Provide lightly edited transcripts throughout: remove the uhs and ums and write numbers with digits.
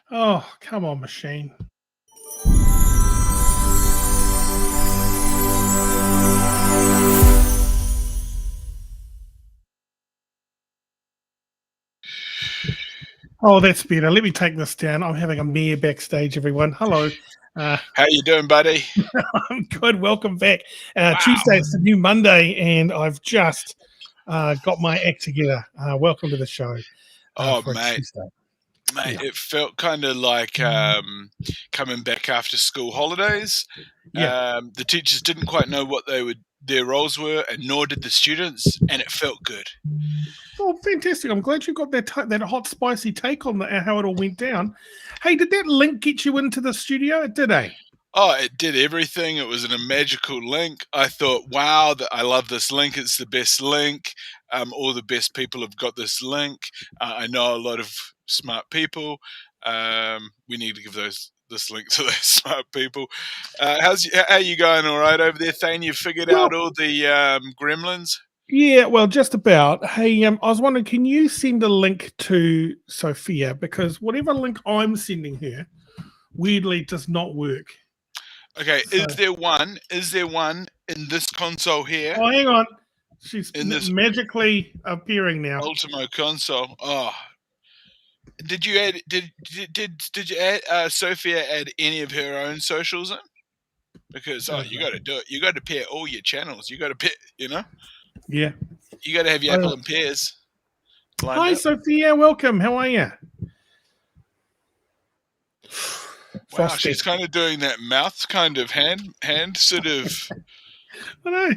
Oh, come on, machine. Oh, that's better. Let me take this down. I'm having a mare backstage, everyone. Hello. How you doing, buddy? I'm good. Welcome back. Wow. Tuesday, it's the new Monday, and I've just got my act together. Welcome to the show. Oh, for mate. Tuesday. Mate, Yeah. it felt kind of like coming back after school holidays. Yeah. The teachers didn't quite know what their roles were, and nor did the students, and it felt good. Oh, fantastic. I'm glad you got that hot, spicy take on how it all went down. Hey, did that link get you into the studio? It did, eh? Oh, it did everything. It was a magical link. I thought, wow, I love this link. It's the best link. All the best people have got this link. I know a lot of smart people. We need to give this link to those smart people. How are you going? All right over there, Thane? You figured out all the gremlins? Yeah, well, just about. Hey, I was wondering, can you send a link to Sophia? Because whatever link I'm sending her, weirdly, does not work. Okay, so, is there one in this console here? Oh, hang on. She's in this magically appearing now. Ultimo console. Oh. Did you add Sophia add any of her own socials in? Because you got to do it. You got to pair all your channels. You got to pair, Yeah. You got to have your apple and pears. Hi, Sophia. Welcome. How are you? Wow, she's kind of doing that mouth kind of hand sort of. I know.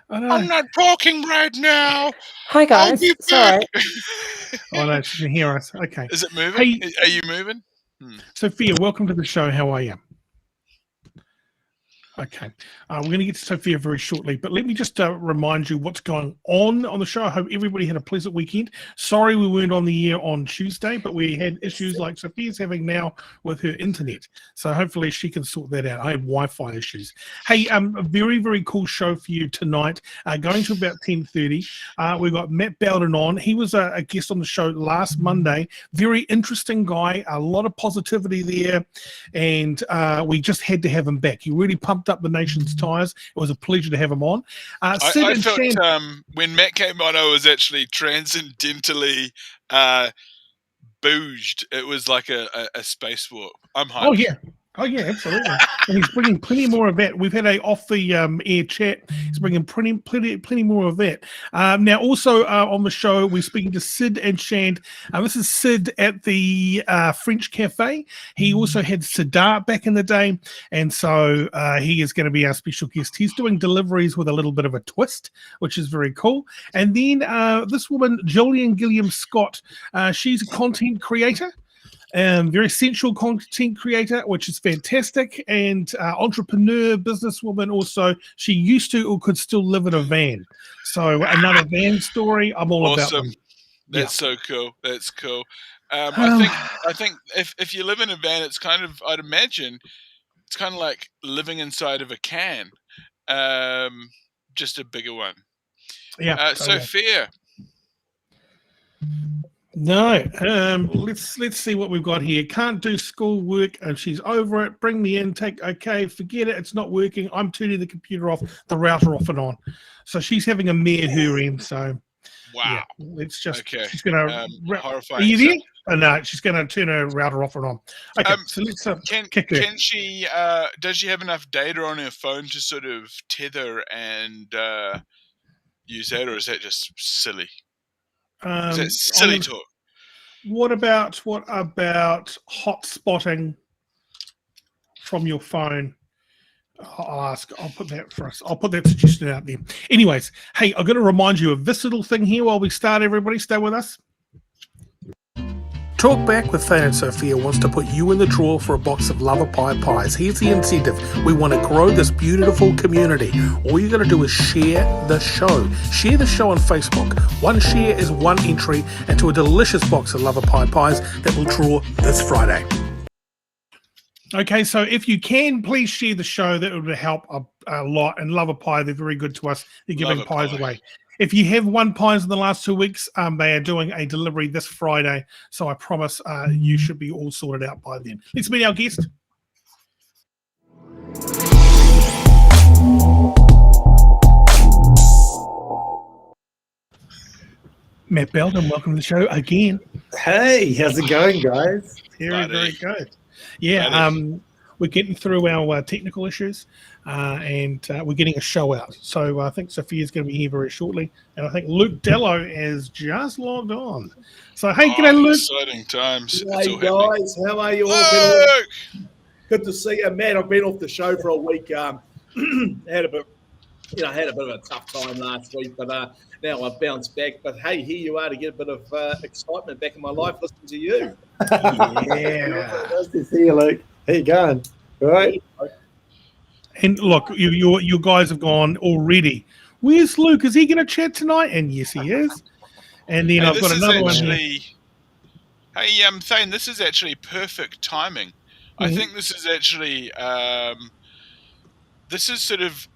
I'm not talking right now. Hi, guys. Sorry. Oh, no, she can hear us. Okay. Is it moving? Hey, are you moving? Sophia, welcome to the show. How are you? Okay. We're going to get to Sophia very shortly, but let me just remind you what's going on the show. I hope everybody had a pleasant weekend. Sorry we weren't on the air on Tuesday, but we had issues like Sophia's having now with her internet. So hopefully she can sort that out. I had Wi-Fi issues. Hey, a very, very cool show for you tonight. Going to about 10:30. We've got Matt Bowden on. He was a guest on the show last Monday. Very interesting guy. A lot of positivity there. And we just had to have him back. He really pumped up the nation's tires. It was a pleasure to have him on. I felt when Matt came on, I was actually transcendentally booged. It was like a spacewalk. I'm hyped. Oh yeah, absolutely. And he's bringing plenty more of that. We've had a off the air chat. He's bringing plenty more of that. Now, also on the show, we're speaking to Sid and Shand. This is Sid at the French Cafe. He also had Siddharth back in the day, and so he is going to be our special guest. He's doing deliveries with a little bit of a twist, which is very cool. And then this woman, Jolene Guillum-Scott, she's a content creator. Very sensual content creator, which is fantastic, and entrepreneur, businesswoman also. She used to or could still live in a van. So another van story. I'm all about them. That's so cool. That's cool. I think if you live in a van, it's kind of, I'd imagine, it's kind of like living inside of a can, just a bigger one. Yeah. Sophia. No, let's see what we've got here. Can't do schoolwork, and she's over it. Bring me in. Okay, forget it. It's not working. I'm turning the computer off, the router off and on. So she's having a mare her end. So wow, yeah, it's just okay. She's gonna. Horrifying. Are you there? Oh, no, she's going to turn her router off and on. Okay, so let's kick her. Can she? Does she have enough data on her phone to sort of tether and use that, or is that just silly? Is that silly talk? What about hotspotting from your phone? I'll put that for us. I'll put that suggestion out there. Anyways, hey, I'm going to remind you of this little thing here while we start. Everybody, stay with us. Talkback with Thane and Sophia wants to put you in the draw for a box of Lover Pie pies. Here's the incentive. We want to grow this beautiful community. All you got to do is share the show. Share the show on Facebook. One share is one entry into a delicious box of Lover Pie pies that will draw this Friday. Okay, so if you can, please share the show. That would help a lot. And Lover Pie, they're very good to us. They're giving pies away. if you have won pies in the last 2 weeks, they are doing a delivery this Friday. So I promise you should be all sorted out by then. Let's meet our guest. Matt Bowden, welcome to the show again. Hey, how's it going, guys? Very good. Yeah, we're getting through our technical issues, and we're getting a show out. So I think Sophia's going to be here very shortly, and I think Luke Dallow is just logged on. So hey, g'day, Luke. Exciting times. Hey guys, how are you all? Good to see you, Matt. I've been off the show for a week. Had a bit of a tough time last week, but now I've bounced back. But hey, here you are to get a bit of excitement back in my life listening to you. Yeah. Nice to see you, Luke. How you going? All right. And look, you guys have gone already. Where's Luke? Is he going to chat tonight? And yes, he is. And then I've got another one here. Hey, Thane, this is actually perfect timing. Mm-hmm. I think this is actually this is sort of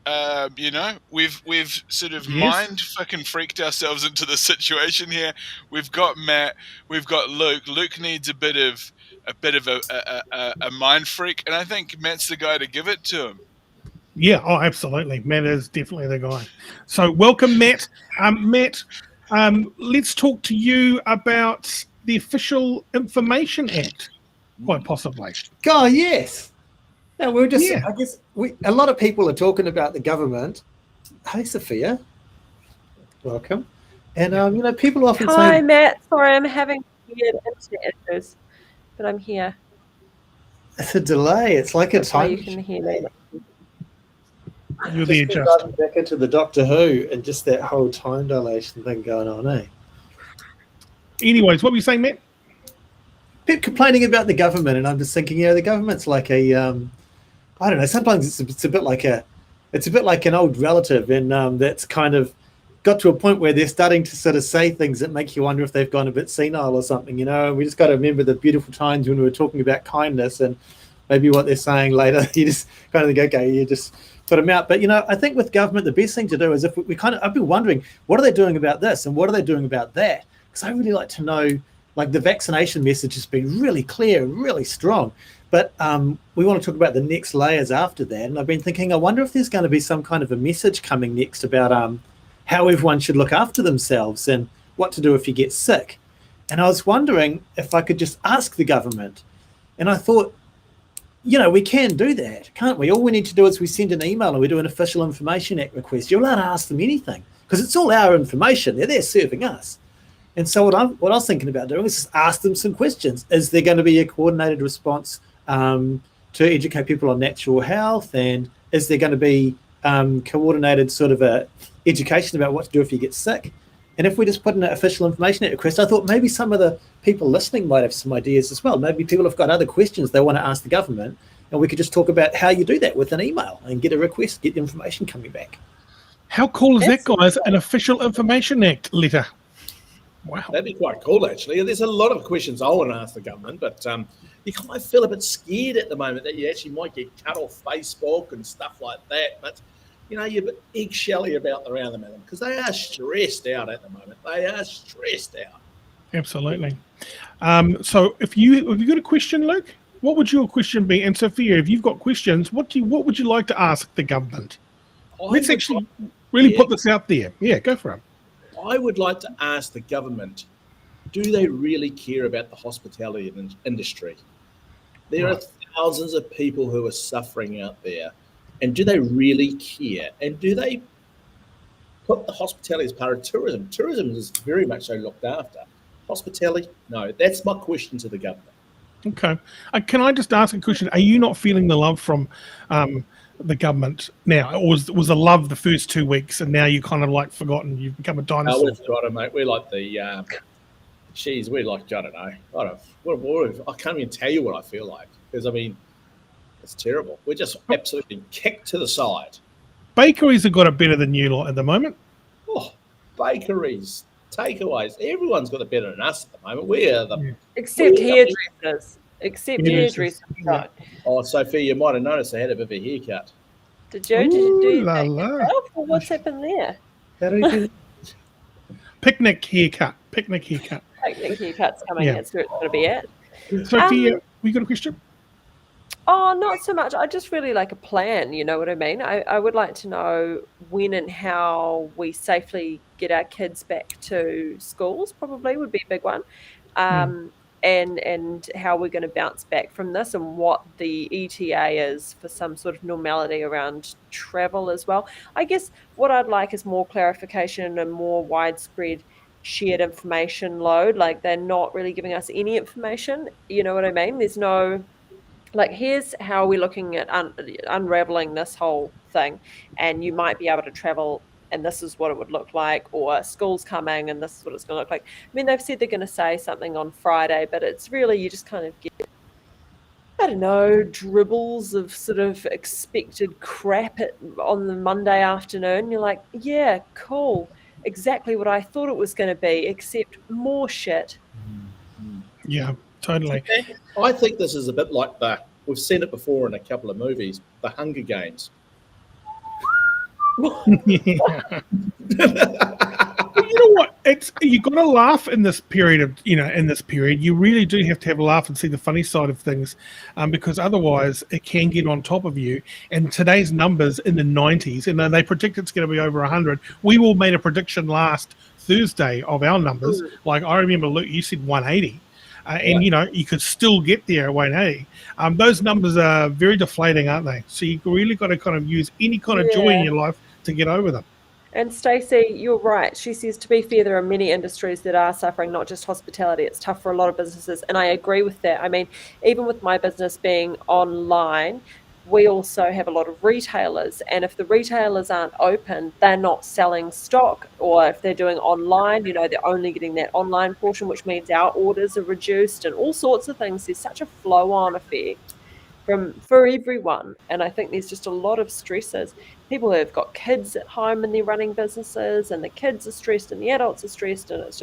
we've sort of mind fucking freaked ourselves into the situation here. We've got Matt, we've got Luke. Luke needs a bit of a mind freak, and I think Matt's the guy to give it to him. Yeah, oh, absolutely. Matt is definitely the guy. So welcome, Matt. Matt, let's talk to you about the Official Information Act, quite possibly. Oh, yes. No, we're just, I guess, a lot of people are talking about the government. Hey, Sophia. Welcome. And, people often say... Hi, Matt. Sorry, I'm having weird internet issues, but I'm here. It's a delay. It's like a time... You can hear me. You're the adjuster. Back into the Doctor Who and just that whole time dilation thing going on, eh? Anyways, what were you saying, Matt? People complaining about the government, and I'm just thinking, the government's like a, I don't know. Sometimes it's a bit like an old relative, and that's kind of got to a point where they're starting to sort of say things that make you wonder if they've gone a bit senile or something. And we just got to remember the beautiful times when we were talking about kindness, and maybe what they're saying later. You just kind of think, okay, you just put them out. But I think with government, the best thing to do is if we I've been wondering, what are they doing about this, and what are they doing about that? Because I really like to know. Like the vaccination message has been really clear, really strong. But we want to talk about the next layers after that. And I've been thinking, I wonder if there's going to be some kind of a message coming next about how everyone should look after themselves and what to do if you get sick. And I was wondering if I could just ask the government. And I thought, we can do that, can't we? All we need to do is we send an email and we do an Official Information Act request. You're allowed to ask them anything because it's all our information. They're there serving us. And so what I was thinking about doing is just ask them some questions. Is there going to be a coordinated response to educate people on natural health? And is there going to be coordinated sort of a education about what to do if you get sick? And if we just put in an Official Information Act request, I thought maybe some of the people listening might have some ideas as well. Maybe people have got other questions they want to ask the government, and we could just talk about how you do that with an email and get a request, get the information coming back. How cool is that, guys? An Official Information Act letter. Wow. That'd be quite cool, actually. There's a lot of questions I want to ask the government, but you kind of feel a bit scared at the moment that you actually might get cut off Facebook and stuff like that. But, you're a bit eggshelly around them because they are stressed out at the moment. They are stressed out. Absolutely. So if you got a question, Luke, what would your question be? And Sophia, if you've got questions, what would you like to ask the government? Let's actually really put this out there. Yeah, go for it. I would like to ask the government, do they really care about the hospitality industry? There are thousands of people who are suffering out there, and do they really care? And do they put the hospitality as part of tourism? Tourism is very much so looked after. Hospitality, no. That's my question to the government. Okay. Can I just ask a question? Are you not feeling the love from the government now? Or was the love the first 2 weeks, and now you kind of like forgotten? You've become a dinosaur. We've forgotten, mate. We're like the we're like, I don't know. I can't even tell you what I feel like because it's terrible. We're just absolutely kicked to the side. Bakeries have got it better than you lot at the moment. Oh, bakeries, takeaways. Everyone's got it better than us at the moment. We are the except hairdressers. Right. Oh, Sophia, you might have noticed I had a bit of a haircut. Did you do yourself, or what's happened there? How do we do? picnic haircut. Picnic haircut. Picnic haircut's coming. Yeah. That's where it's going to be at. Sophia, we got a question? Oh, not so much. I just really like a plan, you know what I mean? I would like to know when and how we safely get our kids back to schools, probably would be a big one. And how we're going to bounce back from this, and what the ETA is for some sort of normality around travel as well. I guess what I'd like is more clarification and more widespread shared information load. Like, they're not really giving us any information, you know what I mean? There's no... Like, here's how we're looking at unraveling this whole thing, and you might be able to travel, and this is what it would look like, or school's coming, and this is what it's going to look like. I mean, they've said they're going to say something on Friday, but it's really, you just kind of get, I don't know, dribbles of sort of expected crap on the Monday afternoon. You're like, yeah, cool, exactly what I thought it was going to be, except more shit. Yeah. Totally. I think this is a bit like we've seen it before in a couple of movies, the Hunger Games. Yeah. But you know what? You got to laugh in this period you really do have to have a laugh and see the funny side of things, because otherwise it can get on top of you. And today's numbers in the 90s, and they predict it's going to be over 100. We all made a prediction last Thursday of our numbers. Like, I remember, Luke, you said 180. And, you could still get there at 180. Those numbers are very deflating, aren't they? So you really got to kind of use any kind of joy in your life to get over them. And Stacey, you're right. She says, to be fair, there are many industries that are suffering, not just hospitality. It's tough for a lot of businesses. And I agree with that. I mean, even with my business being online, we also have a lot of retailers, and if the retailers aren't open, they're not selling stock, or if they're doing online, they're only getting that online portion, which means our orders are reduced and all sorts of things. There's such a flow-on effect for everyone, and I think there's just a lot of stresses. People who have got kids at home and they're running businesses, and the kids are stressed and the adults are stressed, and it's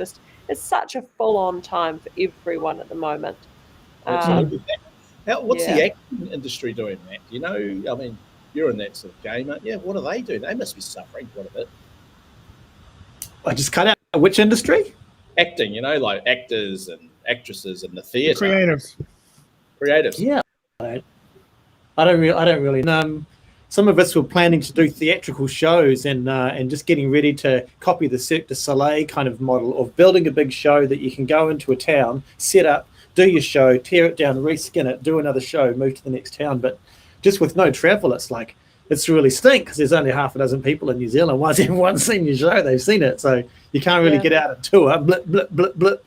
such a full-on time for everyone at the moment. What's the acting industry doing, Matt? I mean, you're in that sort of game, aren't you? What are they doing? They must be suffering quite a bit. I just cut out which industry? Acting, like actors and actresses in the theatre. Creatives. Yeah. I don't really. Some of us were planning to do theatrical shows and just getting ready to copy the Cirque du Soleil kind of model of building a big show that you can go into a town, set up, do your show, tear it down, reskin it, do another show, move to the next town. But just with no travel, it's really stink, because there's only half a dozen people in New Zealand. Once everyone's seen your show, they've seen it. So you can't really get out and tour, blip, blip, blip, blip,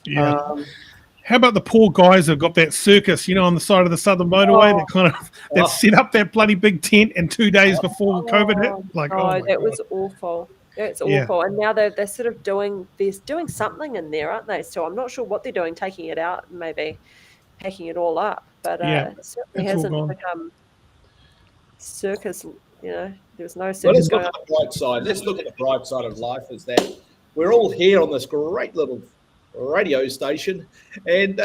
Yeah. How about the poor guys who've got that circus, on the side of the Southern Motorway that set up that bloody big tent, and 2 days before COVID hit? That was awful. It's awful. And now they're sort of doing something in there, aren't they? So I'm not sure what they're doing, taking it out, maybe packing it all up. But it certainly hasn't become circus, there's no circus. Well, let's look at the bright side. Let's look at the bright side of life, is that we're all here on this great little radio station, and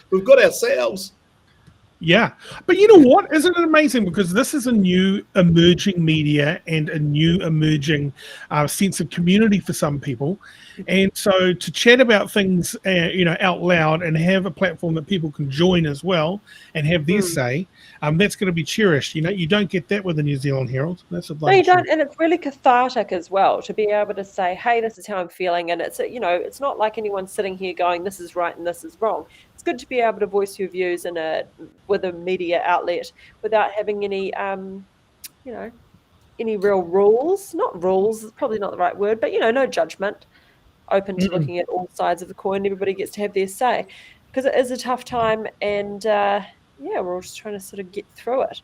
we've got ourselves. Yeah, but you know what? Isn't it amazing? Because this is a new emerging media and a new emerging sense of community for some people. And so to chat about things, out loud, and have a platform that people can join as well and have their say, that's going to be cherished. You don't get that with the New Zealand Herald. That's a no, you don't, and it's really cathartic as well to be able to say, "Hey, this is how I'm feeling," and it's it's not like anyone's sitting here going, "This is right and this is wrong." It's good to be able to voice your views with a media outlet without having any any real rules. Not rules, it's probably not the right word, but no judgment. Open to looking at all sides of the coin. Everybody gets to have their say, because it is a tough time, and we're all just trying to sort of get through it.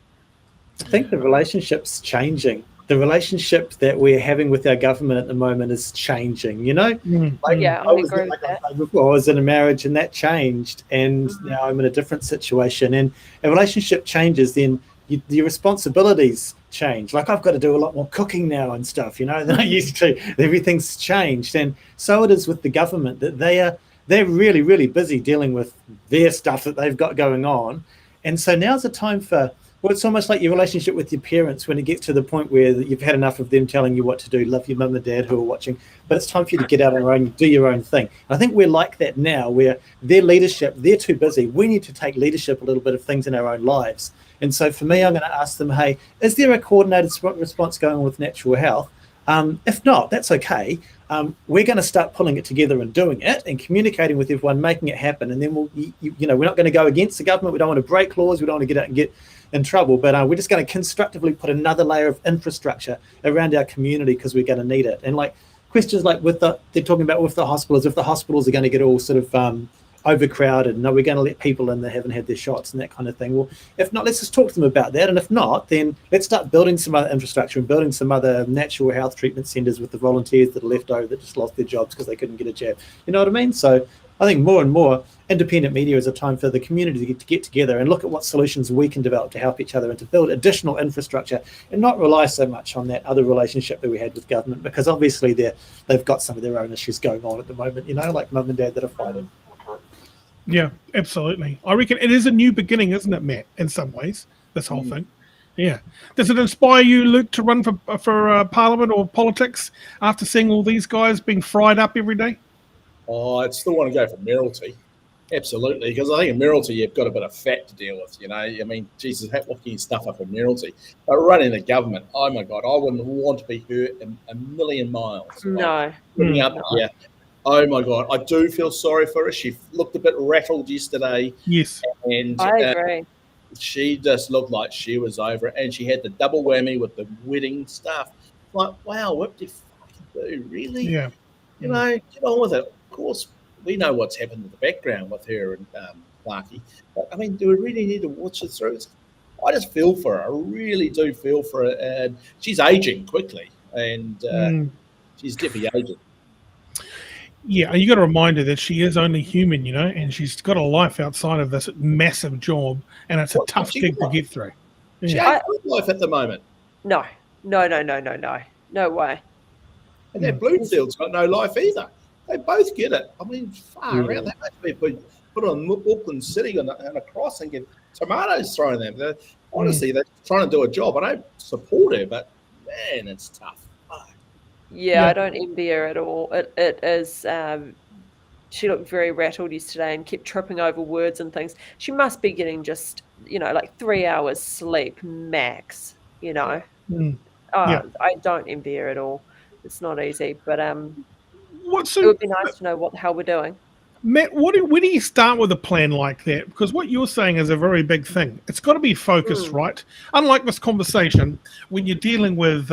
I think the relationship's changing. The relationship that we're having with our government at the moment is changing, I agree with that. I was in a marriage and that changed, and now I'm in a different situation. And a relationship changes, then your responsibilities change. Like, I've got to do a lot more cooking now and stuff, than I used to. Everything's changed. And so it is with the government, that they're really, really busy dealing with their stuff that they've got going on. And so now's the time for Well, it's almost like your relationship with your parents when it gets to the point where you've had enough of them telling you what to do. Love your mum and dad who are watching, but it's time for you to get out on your own, do your own thing. And I think we're like that now, where their leadership, they're too busy. We need to take leadership a little bit of things in our own lives. And so for me, I'm going to ask them, hey, is there a coordinated response going on with natural health? If not, that's okay. We're going to start pulling it together and doing it and communicating with everyone, making it happen. And then we're not going to go against the government. We don't want to break laws. We don't want to get out and get in trouble. But we're just going to constructively put another layer of infrastructure around our community because we're going to need it. And like questions like they're talking about with the hospitals, if the hospitals are going to get all sort of overcrowded, no, we're going to let people in that haven't had their shots and that kind of thing. Well, if not, let's just talk to them about that. And if not, then let's start building some other infrastructure and building some other natural health treatment centres with the volunteers that are left over that just lost their jobs because they couldn't get a jab. You know what I mean? So I think more and more independent media is a time for the community to get together and look at what solutions we can develop to help each other and to build additional infrastructure and not rely so much on that other relationship that we had with government, because obviously they've got some of their own issues going on at the moment, like mum and dad that are fighting. Yeah, absolutely. I reckon it is a new beginning, isn't it, Matt, in some ways, this whole thing? Yeah. Does it inspire you, Luke, to run for Parliament or politics after seeing all these guys being fried up every day? Oh, I'd still want to go for mayoralty. Absolutely, because I think in mayoralty you've got a bit of fat to deal with, I mean, Jesus, what can you stuff up in mayoralty? But running the government, oh my God, I wouldn't want to be hurt in a million miles. No. Putting up here. Oh my God, I do feel sorry for her. She looked a bit rattled yesterday. Yes. And I agree. She just looked like she was over it. And she had the double whammy with the wedding stuff. Like, wow, what do you fucking do? Really? Yeah. Get on with it. Of course, we know what's happened in the background with her and Clarkie. But, I mean, do we really need to watch it through? I just feel for her. I really do feel for her. And she's aging quickly. And she's definitely aging. Yeah, and you got to remind her that she is only human, and she's got a life outside of this massive job, and it's a tough gig to get through. Yeah. She ain't got life at the moment. No. No way. And that Bloomfield's got no life either. They both get it. I mean, far around. They must be put on Auckland City on a cross and get tomatoes thrown at them. Honestly, they're trying to do a job. I don't support her, but man, it's tough. Yeah, I don't envy her at all. It is. She looked very rattled yesterday and kept tripping over words and things. She must be getting just, like 3 hours sleep max. I don't envy her at all. It's not easy, but it would be nice to know how we're doing. Matt, where do you start with a plan like that? Because what you're saying is a very big thing. It's got to be focused, right? Unlike this conversation, when you're dealing with,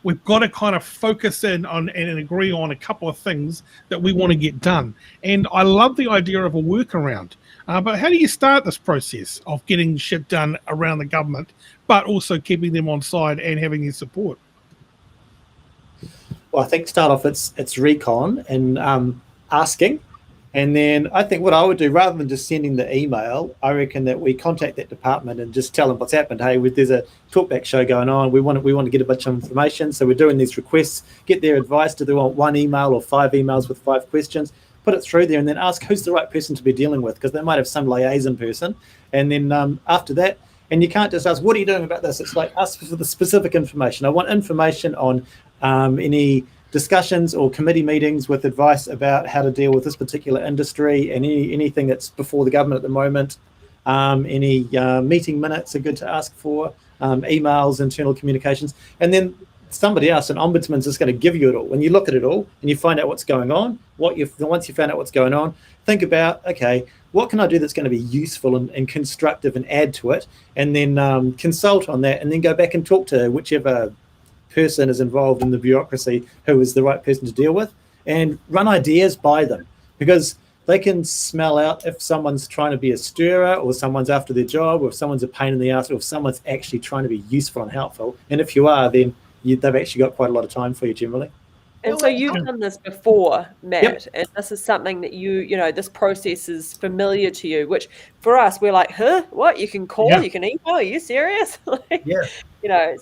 we've got to kind of focus in on and agree on a couple of things that we want to get done. And I love the idea of a workaround. But how do you start this recess of getting shit done around the government, but also keeping them on side and having their support? Well, I think start off it's recon and asking. And then I think what I would do, rather than just sending the email, I reckon that we contact that department and just tell them what's happened. Hey, there's a Talkback show going on. We want to get a bunch of information. So we're doing these requests, get their advice. Do they want one email or 5 emails with 5 questions? Put it through there and then ask who's the right person to be dealing with, because they might have some liaison person. And then after that, and you can't just ask, what are you doing about this? It's like, ask for the specific information. I want information on any discussions or committee meetings with advice about how to deal with this particular industry and anything that's before the government at the moment. Any meeting minutes are good to ask for, emails, internal communications. And then somebody else, an ombudsman's just going to give you it all. When you look at it all and you find out what's going on, once you found out what's going on, think about, okay, what can I do that's going to be useful and constructive and add to it? And then consult on that and then go back and talk to whichever person is involved in the bureaucracy who is the right person to deal with, and run ideas by them, because they can smell out if someone's trying to be a stirrer or someone's after their job or if someone's a pain in the ass or if someone's actually trying to be useful and helpful. And if you are, then they've actually got quite a lot of time for you generally. And so you've done this before, Matt, and this is something that this process is familiar to you, which for us, we're like, what? You can call, you can email, are you serious?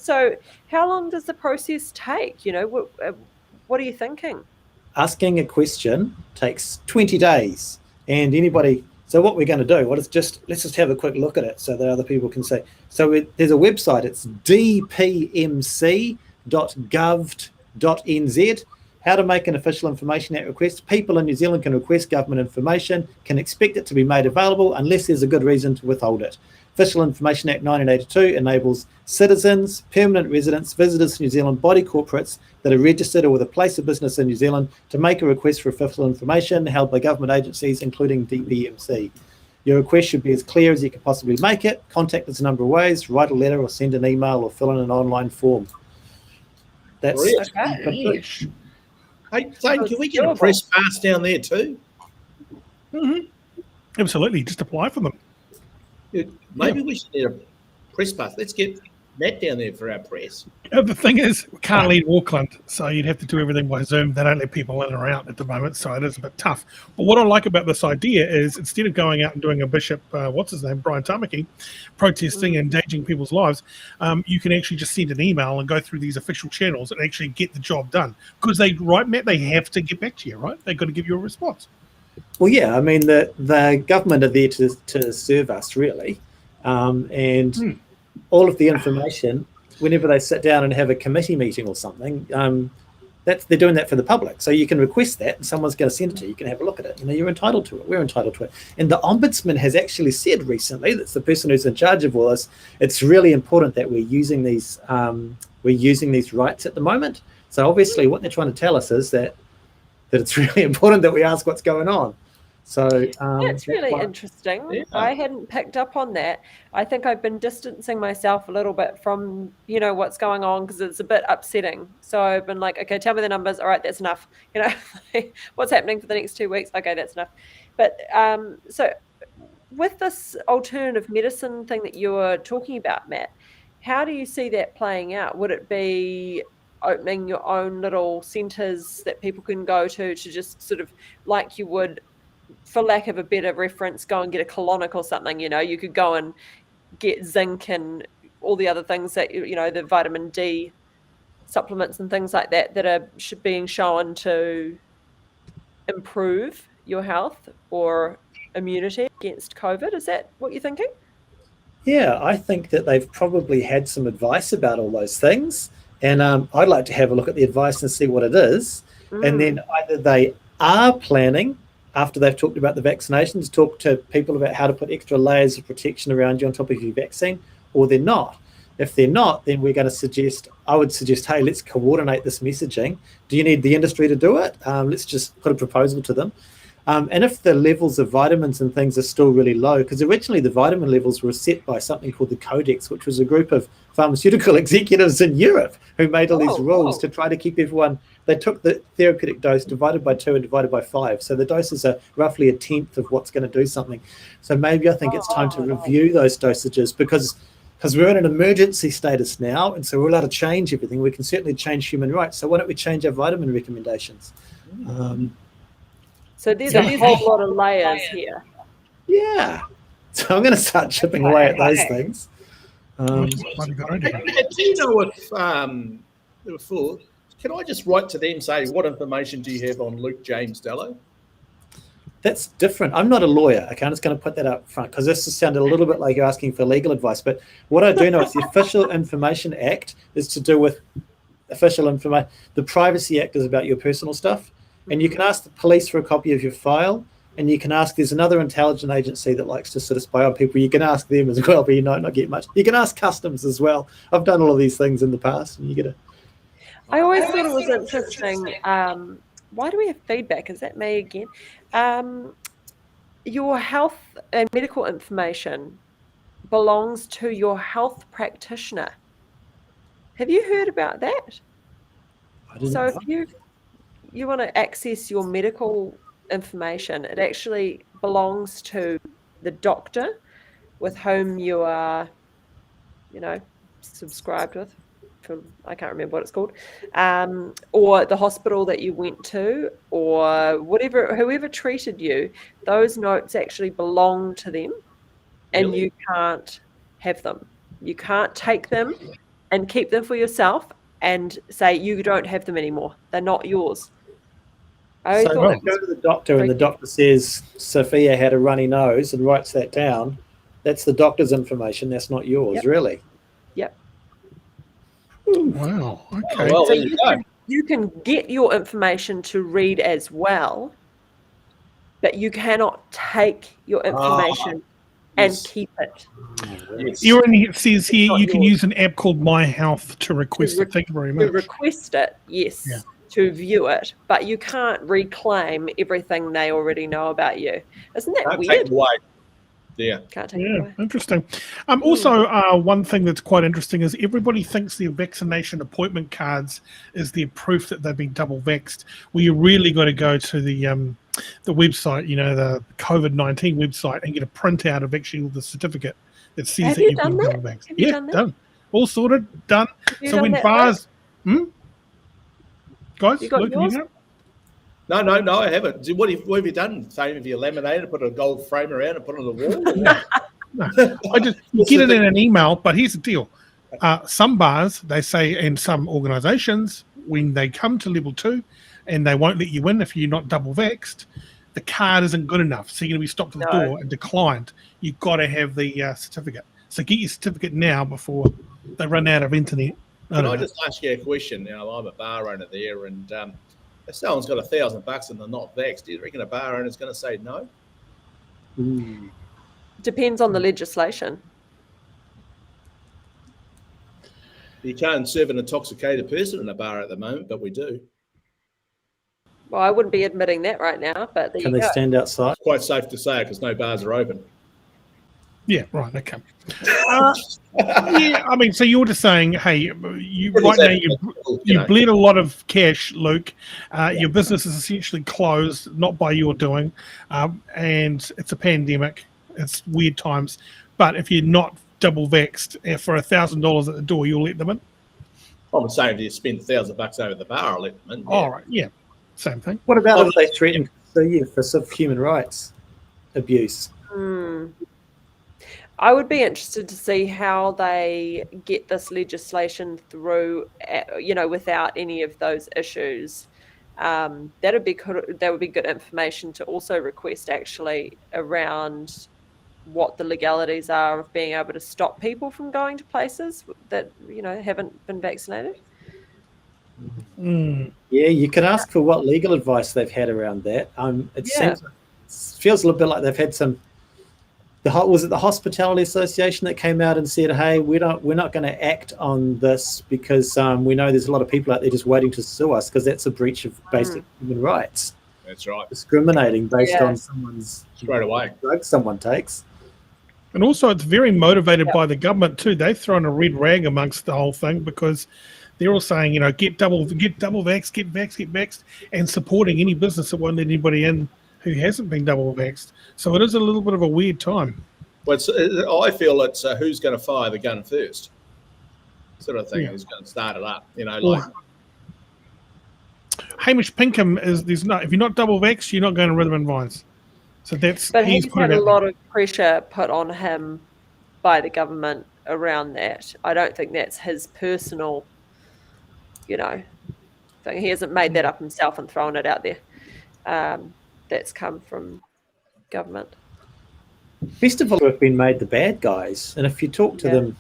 So how long does the process take? What are you thinking? Asking a question takes 20 days. And So what we're going to do, let's just have a quick look at it so that other people can see. So there's a website, it's dpmc.gov.nz. How to make an Official Information Act request. People in New Zealand can request government information, can expect it to be made available unless there's a good reason to withhold it. Official Information Act 1982 enables citizens, permanent residents, visitors to New Zealand, body corporates that are registered or with a place of business in New Zealand to make a request for official information held by government agencies, including DPMC. Your request should be as clear as you can possibly make it. Contact us a number of ways, write a letter or send an email or fill in an online form. That's okay. Hey, Thane, can we get a press pass down there too? Mm-hmm. Absolutely, just apply for them. Maybe we should get a press pass. Let's get Matt down there for our press. The thing is, we can't leave Auckland, so you'd have to do everything by Zoom. They don't let people in or out at the moment, so it is a bit tough. But what I like about this idea is instead of going out and doing a Bishop, Brian Tamaki, protesting and endangering people's lives, you can actually just send an email and go through these official channels and actually get the job done. Because right, Matt, they have to get back to you, right? They've got to give you a response. Well, yeah, I mean, the government are there to serve us, really. And all of the information, whenever they sit down and have a committee meeting or something, they're doing that for the public. So you can request that and someone's going to send it to you. You can have a look at it. You're entitled to it. We're entitled to it. And the Ombudsman has actually said recently, that's the person who's in charge of all this, it's really important that we're using these rights at the moment. So obviously what they're trying to tell us is that it's really important that we ask what's going on. So that's really interesting. Yeah. I hadn't picked up on that. I think I've been distancing myself a little bit from, what's going on because it's a bit upsetting. So I've been like, okay, tell me the numbers. All right, that's enough. What's happening for the next 2 weeks? Okay, that's enough. But so with this alternative medicine thing that you were talking about, Matt, how do you see that playing out? Would it be opening your own little centres that people can go to just sort of like you would, for lack of a better reference, go and get a colonic or something, you could go and get zinc and all the other things that, the vitamin D supplements and things like that are being shown to improve your health or immunity against COVID. Is that what you're thinking? Yeah, I think that they've probably had some advice about all those things. And I'd like to have a look at the advice and see what it is. And then either they are planning, after they've talked about the vaccinations, talk to people about how to put extra layers of protection around you on top of your vaccine, or they're not. If they're not, then I would suggest, hey, let's coordinate this messaging. Do you need the industry to do it? Let's just put a proposal to them. And if the levels of vitamins and things are still really low, because originally the vitamin levels were set by something called the Codex, which was a group of pharmaceutical executives in Europe who made all these rules to try to keep everyone. They took the therapeutic dose divided by 2 and divided by 5. So the doses are roughly a tenth of what's going to do something. So maybe I think it's time to review those dosages because we're in an emergency status now, and so we're allowed to change everything. We can certainly change human rights. So why don't we change our vitamin recommendations? So there's a whole lot of layers here. Yeah. So I'm going to start chipping away at those things. Do you know if before? Can I just write to them, say, what information do you have on Luke James Dallow? That's different. I'm not a lawyer. Okay, I'm just going to put that up front because this has sounded a little bit like you're asking for legal advice. But what I do know is the Official Information Act is to do with official information. The Privacy Act is about your personal stuff. And you can ask the police for a copy of your file. And you can ask, there's another intelligence agency that likes to sort of spy on people. You can ask them as well, but you might not get much. You can ask customs as well. I've done all of these things in the past. And you get I always thought it was interesting. Why do we have feedback? Is that me again? Your health and medical information belongs to your health practitioner. Have you heard about that? So if you want to access your medical information, it actually belongs to the doctor with whom you are, subscribed with. I can't remember what it's called, or the hospital that you went to, or whoever treated you. Those notes actually belong to them, and you can't have them. You can't take them and keep them for yourself and say you don't have them anymore. They're not yours. I So thought if you go to the doctor and the doctor says Sophia had a runny nose and writes that down, that's the doctor's information. That's not yours, Yep. really. Yep. Wow. Oh, Okay. well, So there you go. you can get your information to read as well, but you cannot take your information and yes. keep it. Yes. It says here not you can yours. use an app called My Health to request it. Thank you very To much. request it, yes, Yeah. to view it, but you can't reclaim everything they already know about you. Isn't that Don't take weird? it away. Yeah. Can't take it Yeah, away. interesting. Also, one thing that's quite interesting is everybody thinks their vaccination appointment cards is their proof that they've been double vaxxed. Well, you really got to go to the website, the COVID-19 website, and get a printout of actually the certificate that says Have that you you've been done that? double vaxxed. Have you Yeah, done that? done. All sorted, done. Have you So done when that, bars, guys, You got Luke, can you yours? go? No, I haven't. What have you done? Thane, have you laminated, put a gold frame around and put it on the wall? No, I just get it in an email. But here's the deal: some bars, they say, and some organisations, when they come to level 2, and they won't let you in if you're not double vaxxed, the card isn't good enough, so you're going to be stopped at the door and declined. You've got to have the certificate. So get your certificate now before they run out of internet. Can I just ask you a question? I'm a bar owner there, and if someone's got $1,000 and they're not vaxxed, do you reckon a bar owner's going to say no? Depends on the legislation. You can't serve an intoxicated person in a bar at the moment, but we do. Well, I wouldn't be admitting that right now, but there Can you they go. stand outside? It's quite safe to say because no bars are open. Yeah, right. Okay. Yeah, I mean, so you're just saying, hey, you Well, right now exactly. you bled a lot of cash, Luke. Your business is essentially closed, not by your doing, and it's a pandemic. It's weird times. But if you're not double vaxxed for $1,000 at the door, you'll let them in. I'm saying if you spend $1,000 over the bar, I'll let them in. All right, yeah, same thing. What about if they threaten to sue you for some human rights abuse? I would be interested to see how they get this legislation through, without any of those issues. That would be good information to also request actually around what the legalities are of being able to stop people from going to places that haven't been vaccinated. Yeah, you could ask for what legal advice they've had around that. It feels a little bit like they've had some. Was it the Hospitality Association that came out and said, "Hey, we're not going to act on this because we know there's a lot of people out there just waiting to sue us because that's a breach of basic human rights." That's right. Discriminating based on someone's Straight away drug someone takes. And also, it's very motivated by the government too. They've thrown a red rag amongst the whole thing because they're all saying, get double vaxxed, get vaxxed, and supporting any business that won't let anybody in who hasn't been double vaxxed. So it is a little bit of a weird time. Well, I feel it's who's going to fire the gun first, sort of thing. Yeah. Who's going to start it up? Hamish Pinkham if you're not double vaxxed, you're not going to Rhythm and Vines. So But he's had a lot of pressure put on him by the government around that. I don't think that's his personal, thing. He hasn't made that up himself and thrown it out there. That's come from government. Festival have been made the bad guys, and if you talk to them,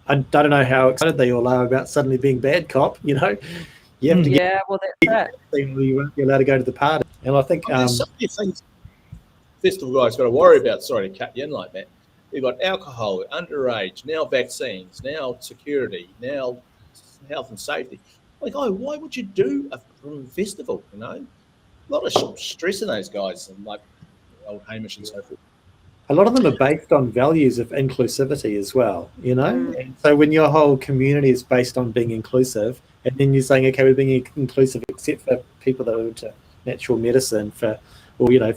I don't know how excited they all are about suddenly being bad cop. You have to Well, that's it. you won't be allowed to go to the party. And I think there's so many things festival guys got to worry about. Sorry to cut you in like that. You've got alcohol, underage, now vaccines, now security, now health and safety. Why would you do a festival? A lot of stress in those guys, and like old Hamish and so forth. a lot of them are based on values of inclusivity as well, And so when your whole community is based on being inclusive, and then you're saying, okay, we're being inclusive except for people that are into natural medicine for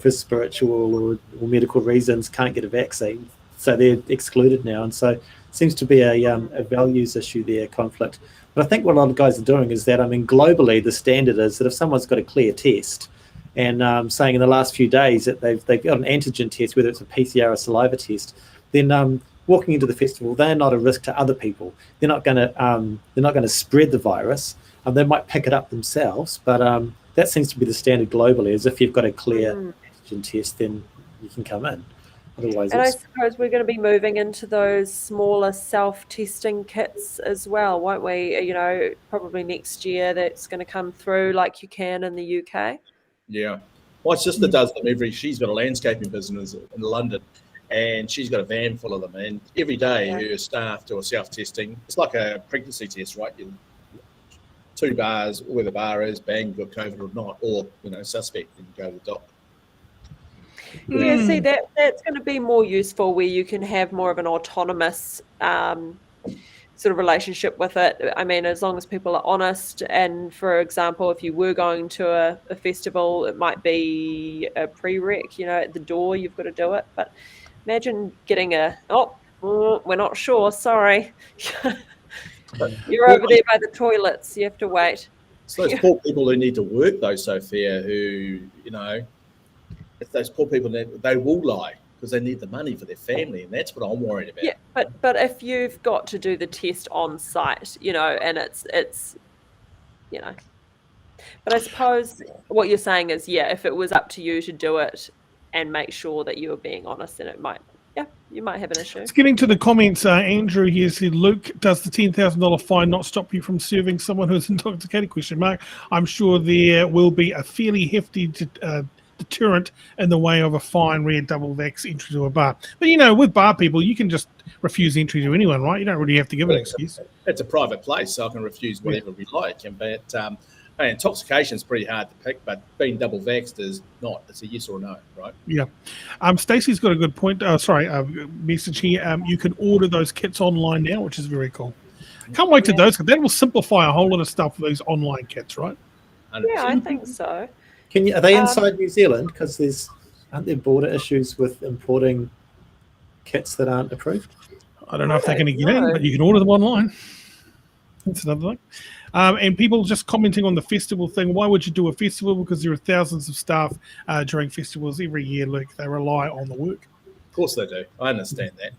spiritual or medical reasons can't get a vaccine, so they're excluded now. And so it seems to be a values issue there, conflict. But I think what a lot of guys are doing is that, globally, the standard is that if someone's got a clear test and saying in the last few days that they've got an antigen test, whether it's a PCR or a saliva test, then walking into the festival, they're not a risk to other people. They're not going to spread the virus. they might pick it up themselves, but that seems to be the standard globally, as if you've got a clear antigen test, then you can come in. Otherwise, and I suppose we're going to be moving into those smaller self-testing kits as well, won't we? You know, probably next year that's going to come through like you can in the UK. Yeah. My sister does them she's got a landscaping business in London, and she's got a van full of them. And every day her staff do a self-testing. It's like a pregnancy test, right? 2 bars, where the bar is, bang, you've got COVID or not, or, suspect, and you go to the doc. Yeah, see, that's going to be more useful where you can have more of an autonomous sort of relationship with it. I mean, as long as people are honest, and for example, if you were going to a festival, it might be a prereq, at the door, you've got to do it. But imagine getting we're not sure, sorry. You're over there by the toilets, you have to wait. It's those poor people who need to work, though, Sophia, who, it's those poor people that they will lie because they need the money for their family, and that's what I'm worried about. Yeah, but if you've got to do the test on site, and it's but I suppose what you're saying is, if it was up to you to do it and make sure that you were being honest, then you might have an issue. Let's get into the comments. Andrew here said, Luke, does the $10,000 fine not stop you from serving someone who's intoxicated? Question mark. I'm sure there will be a fairly hefty deterrent in the way of a fine rare double vax entry to a bar. But with bar people, you can just refuse entry to anyone, right? You don't really have to give an excuse. It's a private place, so I can refuse whatever we like. But intoxication is pretty hard to pick, but being double vaxxed is not. It's a yes or no, right? Yeah. Stacey's got a good point. Message here. You can order those kits online now, which is very cool. Can't wait to those. That will simplify a whole lot of stuff for these online kits, right? 100%. Yeah, I think so. Are they inside New Zealand? Because aren't there border issues with importing kits that aren't approved? I don't know if they're going to get in, but you can order them online. That's another thing. And people just commenting on the festival thing. Why would you do a festival? Because there are thousands of staff during festivals every year, Luke. They rely on the work. Of course they do. I understand that.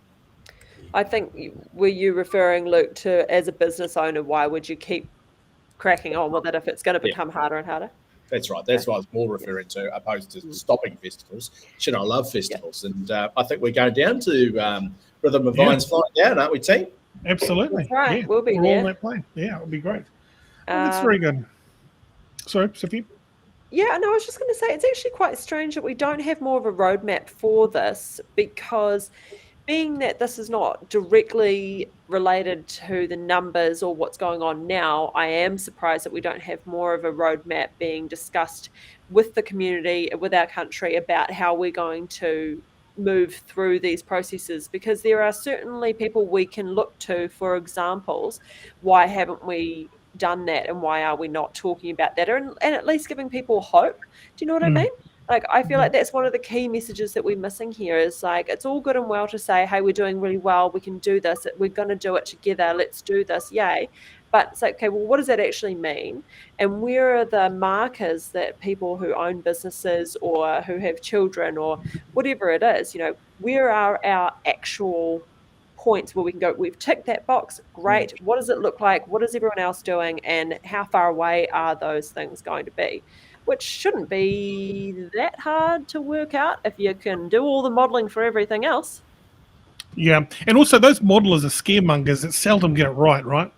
I think, were you referring, Luke, to as a business owner, why would you keep cracking on with it if it's going to become harder and harder? That's right. That's what I was more referring to, opposed to stopping festivals. I love festivals. And I think we're going down to Rhythm of Vine's flying down, aren't we, team? Absolutely. That's right. Yeah. We'll be We're there. all on that plane. Yeah, it would be great. That's very good. Sorry, Sophia? Yeah, no, I was just going to say, it's actually quite strange that we don't have more of a roadmap for this, because being that this is not directly related to the numbers or what's going on now, I am surprised that we don't have more of a roadmap being discussed with the community, with our country, about how we're going to move through these processes, because there are certainly people we can look to for examples. Why haven't we done that, and why are we not talking about that, and at least giving people hope? Do you know what I mean? Like, I feel like that's one of the key messages that we're missing here, is like, it's all good and well to say, hey, we're doing really well, we can do this, we're going to do it together, let's do this, yay. But it's like, okay, well, what does that actually mean? And where are the markers that people who own businesses or who have children or whatever it is, where are our actual points where we can go, we've ticked that box, great, what does it look like, what is everyone else doing, and how far away are those things going to be? Which shouldn't be that hard to work out if you can do all the modelling for everything else. Yeah, and also those modelers are scaremongers that seldom get it right?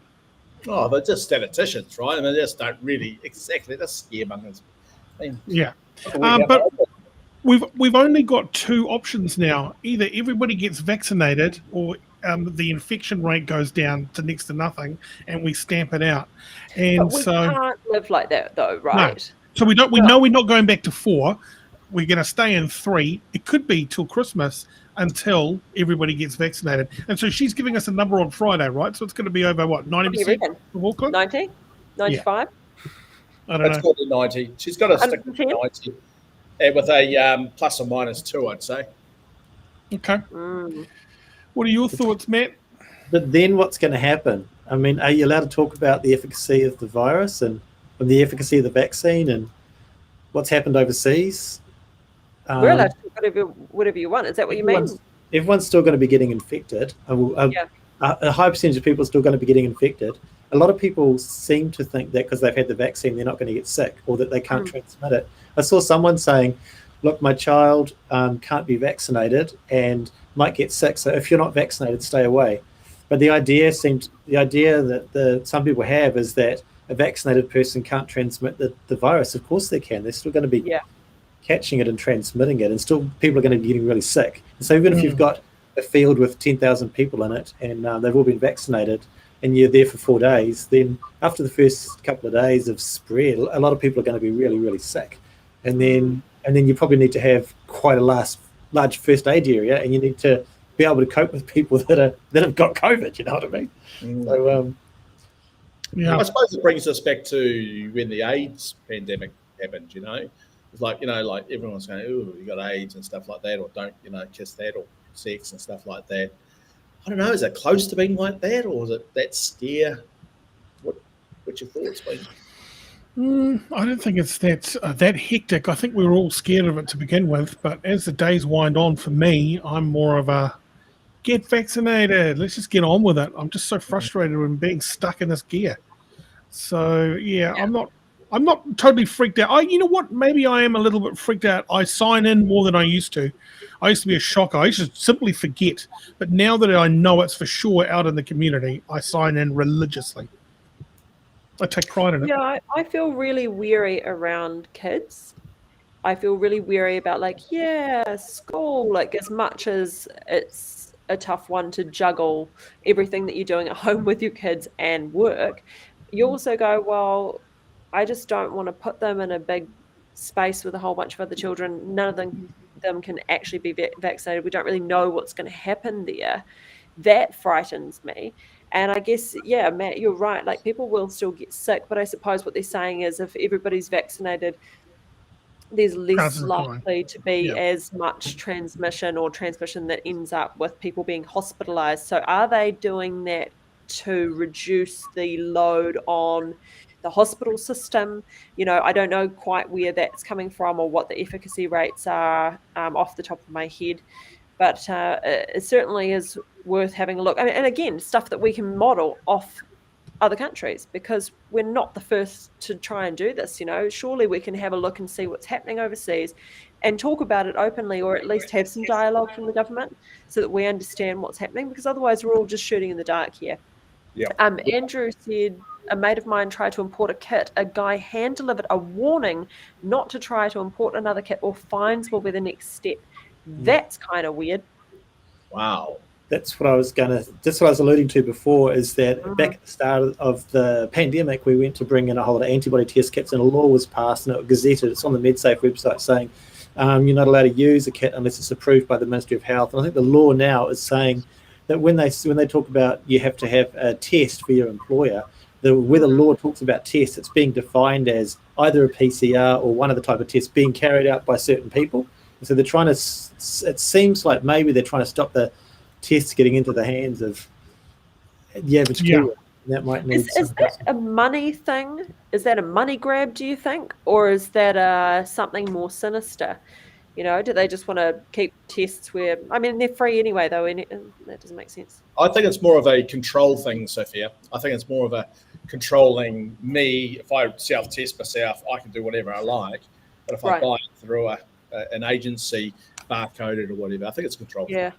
Oh, they're just statisticians, right? I mean, they just don't really exactly. They're scaremongers. But we've only got 2 options now. Either everybody gets vaccinated, or the infection rate goes down to next to nothing, and we stamp it out. And but we can't live like that, though, right? No. So we know we're not going back to 4. We're going to stay in 3. It could be till Christmas until everybody gets vaccinated. And so she's giving us a number on Friday, right? So it's going to be over, what, 90% of Auckland? 90? 95? Yeah. I don't know. It's got to 90. She's got to stick with 90. With a plus or minus 2, I'd say. Okay. What are your thoughts, Matt? But then what's going to happen? I mean, are you allowed to talk about the efficacy of the virus and the efficacy of the vaccine and what's happened overseas? We're allowed to do whatever you want. Is that what you mean? Everyone's still going to be getting infected. a high percentage of people are still going to be getting infected. A lot of people seem to think that because they've had the vaccine, they're not going to get sick or that they can't transmit it. I saw someone saying, look, my child can't be vaccinated and might get sick. So if you're not vaccinated, stay away. But the idea that some people have is that a vaccinated person can't transmit the virus. Of course they can. They're still going to be catching it and transmitting it, and still people are going to be getting really sick. And so even if you've got a field with 10,000 people in it and they've all been vaccinated and you're there for 4 days, then after the first couple of days of spread, a lot of people are going to be really, really sick. And then you probably need to have quite a large first aid area, and you need to be able to cope with people that have got COVID, you know what I mean? So, I suppose it brings us back to when the AIDS pandemic happened, you know. It's like, you know, like everyone's going, oh, you got AIDS and stuff like that, or don't, you know, kiss that, or sex and stuff like that. I don't know, is it close to being like that, or is it that scare? What's your thoughts, been? I don't think it's that hectic. I think we were all scared of it to begin with, but as the days wind on, for me, I'm more of a get vaccinated. Let's just get on with it. I'm just so frustrated with being stuck in this gear. So yeah. I'm not totally freaked out. You know what? Maybe I am a little bit freaked out. I sign in more than I used to. I used to be a shocker. I used to simply forget. But now that I know it's for sure out in the community, I sign in religiously. I take pride in it. Yeah, I feel really weary around kids. I feel really weary about school, like as much as it's a tough one to juggle everything that you're doing at home with your kids and work. You also go, well, I just don't want to put them in a big space with a whole bunch of other children. None of them can actually be vaccinated. We don't really know what's going to happen there. That frightens me. And I guess, Matt, you're right. Like, people will still get sick, but I suppose what they're saying is if everybody's vaccinated, there's less likely to be as much transmission that ends up with people being hospitalized. So are they doing that to reduce the load on the hospital system? You know, I don't know quite where that's coming from or what the efficacy rates are off the top of my head, but it certainly is worth having a look. I mean, and again, stuff that we can model off other countries, because we're not the first to try and do this. You know, surely we can have a look and see what's happening overseas and talk about it openly, or at least have some dialogue from the government so that we understand what's happening, because otherwise we're all just shooting in the dark here. Andrew said, a mate of mine tried to import a kit. A guy hand-delivered a warning not to try to import another kit, or fines will be the next step. That's kind of weird. Wow. That's what I was alluding to before, is that back at the start of the pandemic, we went to bring in a whole lot of antibody test kits, and a law was passed and it was gazetted. It's on the MedSafe website saying you're not allowed to use a kit unless it's approved by the Ministry of Health. And I think the law now is saying that when they talk about you have to have a test for your employer, where the law talks about tests, it's being defined as either a PCR or one of the type of tests being carried out by certain people. And so they're trying to, it seems like maybe they're trying to stop the tests getting into the hands of the average Kiwi. That might need is that a money thing? Is that a money grab, do you think? Or is that something more sinister? You know, do they just want to keep tests where, I mean, they're free anyway, though, and that doesn't make sense. I think it's more of a control thing, Sophia. I think it's more of a controlling me. If I self-test myself, I can do whatever I like. But if I buy it through an agency, barcoded or whatever, I think it's control. Yeah.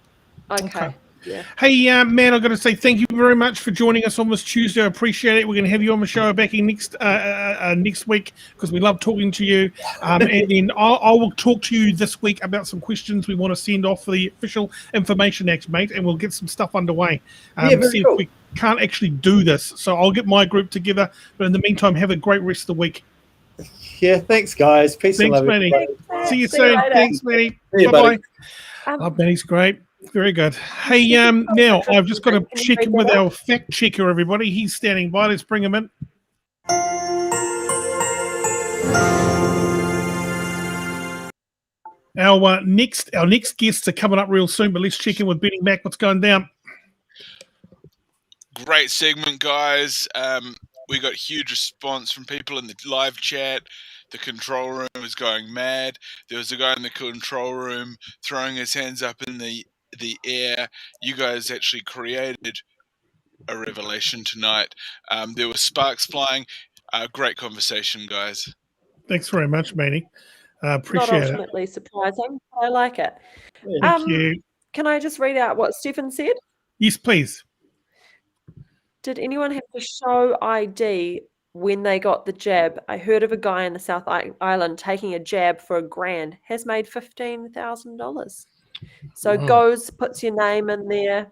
Okay. Yeah. Hey, man, I've got to say thank you very much for joining us on this Tuesday. I appreciate it. We're going to have you on the show back in next week, because we love talking to you. And then I will talk to you this week about some questions we want to send off for the Official Information Act, mate, and we'll get some stuff underway. See if we can't actually do this. So I'll get my group together. But in the meantime, have a great rest of the week. Yeah, thanks, guys. Peace and love. Manny. See you soon. Thanks, Manny. Bye-bye. Manny's great. Very good. Hey, now I've just got to check in with our fact checker, everybody. He's standing by. Let's bring him in. Our next guests are coming up real soon, but let's check in with Benny Mack. What's going down? Great segment, guys. We got huge response from people in the live chat. The control room was going mad. There was a guy in the control room throwing his hands up in the air. You guys actually created a revelation tonight. There were sparks flying. Great conversation, guys. Thanks very much, Manny. Not Appreciate it. ultimately surprising, but I like it. Thank you. Can I just read out what Stephen said? Yes, please. Did anyone have to show ID when they got the jab? I heard of a guy in the South Island taking a jab for $1,000, has made $15,000. So Wow. goes, puts your name in there.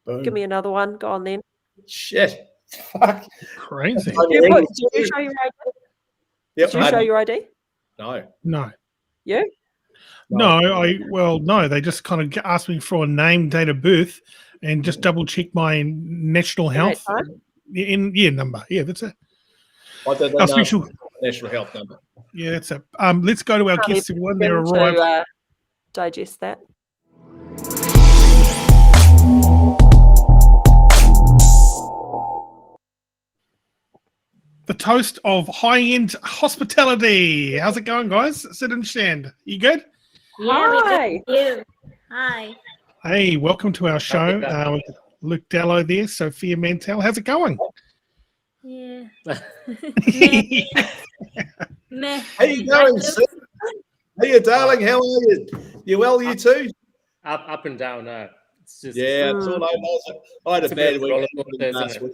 Boom. Give me another one. Go on then. Shit. Fuck. Crazy. Did you show your ID? Yep, Did you show your ID? No. No. You? No, they just kind of asked me for a name, date of birth, and just double check my national health number. Yeah, that's it. What did they Our know? special, National health number. yeah, that's it. Let's go to our guests when they Begin arrive. to digest that. The toast of high-end hospitality. How's it going, guys? Sid and Shand, you good? Hi. You. Hi. Hey, welcome to our show. Luke Dallow there, Sophia Mantel. How's it going? Yeah. How you going, Sid? Hey, darling. How are you? You well, you too? Up and down. It's just It's all over. I had a bad week last week.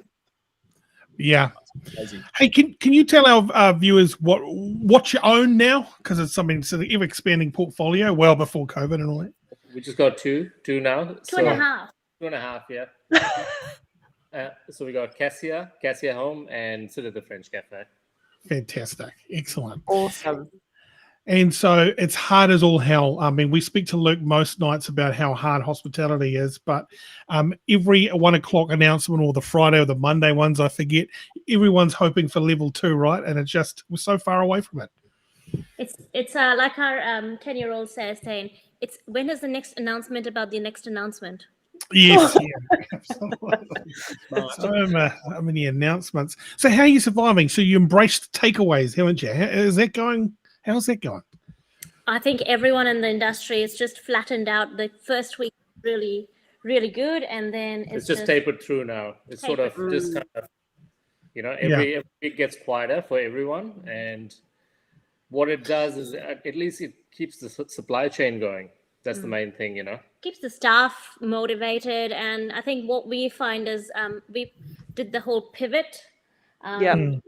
Yeah. Amazing. Hey, can you tell our viewers what you own now? Because it's something sort of ever-expanding portfolio well before COVID and all that. We just got two now. Two and a half. 2.5, yeah. So we got Cassia Home, and Sid at the French Cafe. Fantastic. Excellent. Awesome. And so it's hard as all hell. I mean, we speak to Luke most nights about how hard hospitality is, but every 1 o'clock announcement or the Friday or the Monday ones, I forget, everyone's hoping for level 2, right? And it's just, we're so far away from it. It's like our 10-year-old says, Thane, it's when is the next announcement about the next announcement? Yes, yeah, absolutely. So many announcements. So how are you surviving? So you embraced takeaways, haven't you? How's that going? I think everyone in the industry is just flattened out. The first week really, really good, and then It's just tapered through now. It's sort of just kind of, every week gets quieter for everyone, and what it does is at least it keeps the supply chain going. That's the main thing, keeps the staff motivated. And I think what we find is we did the whole pivot early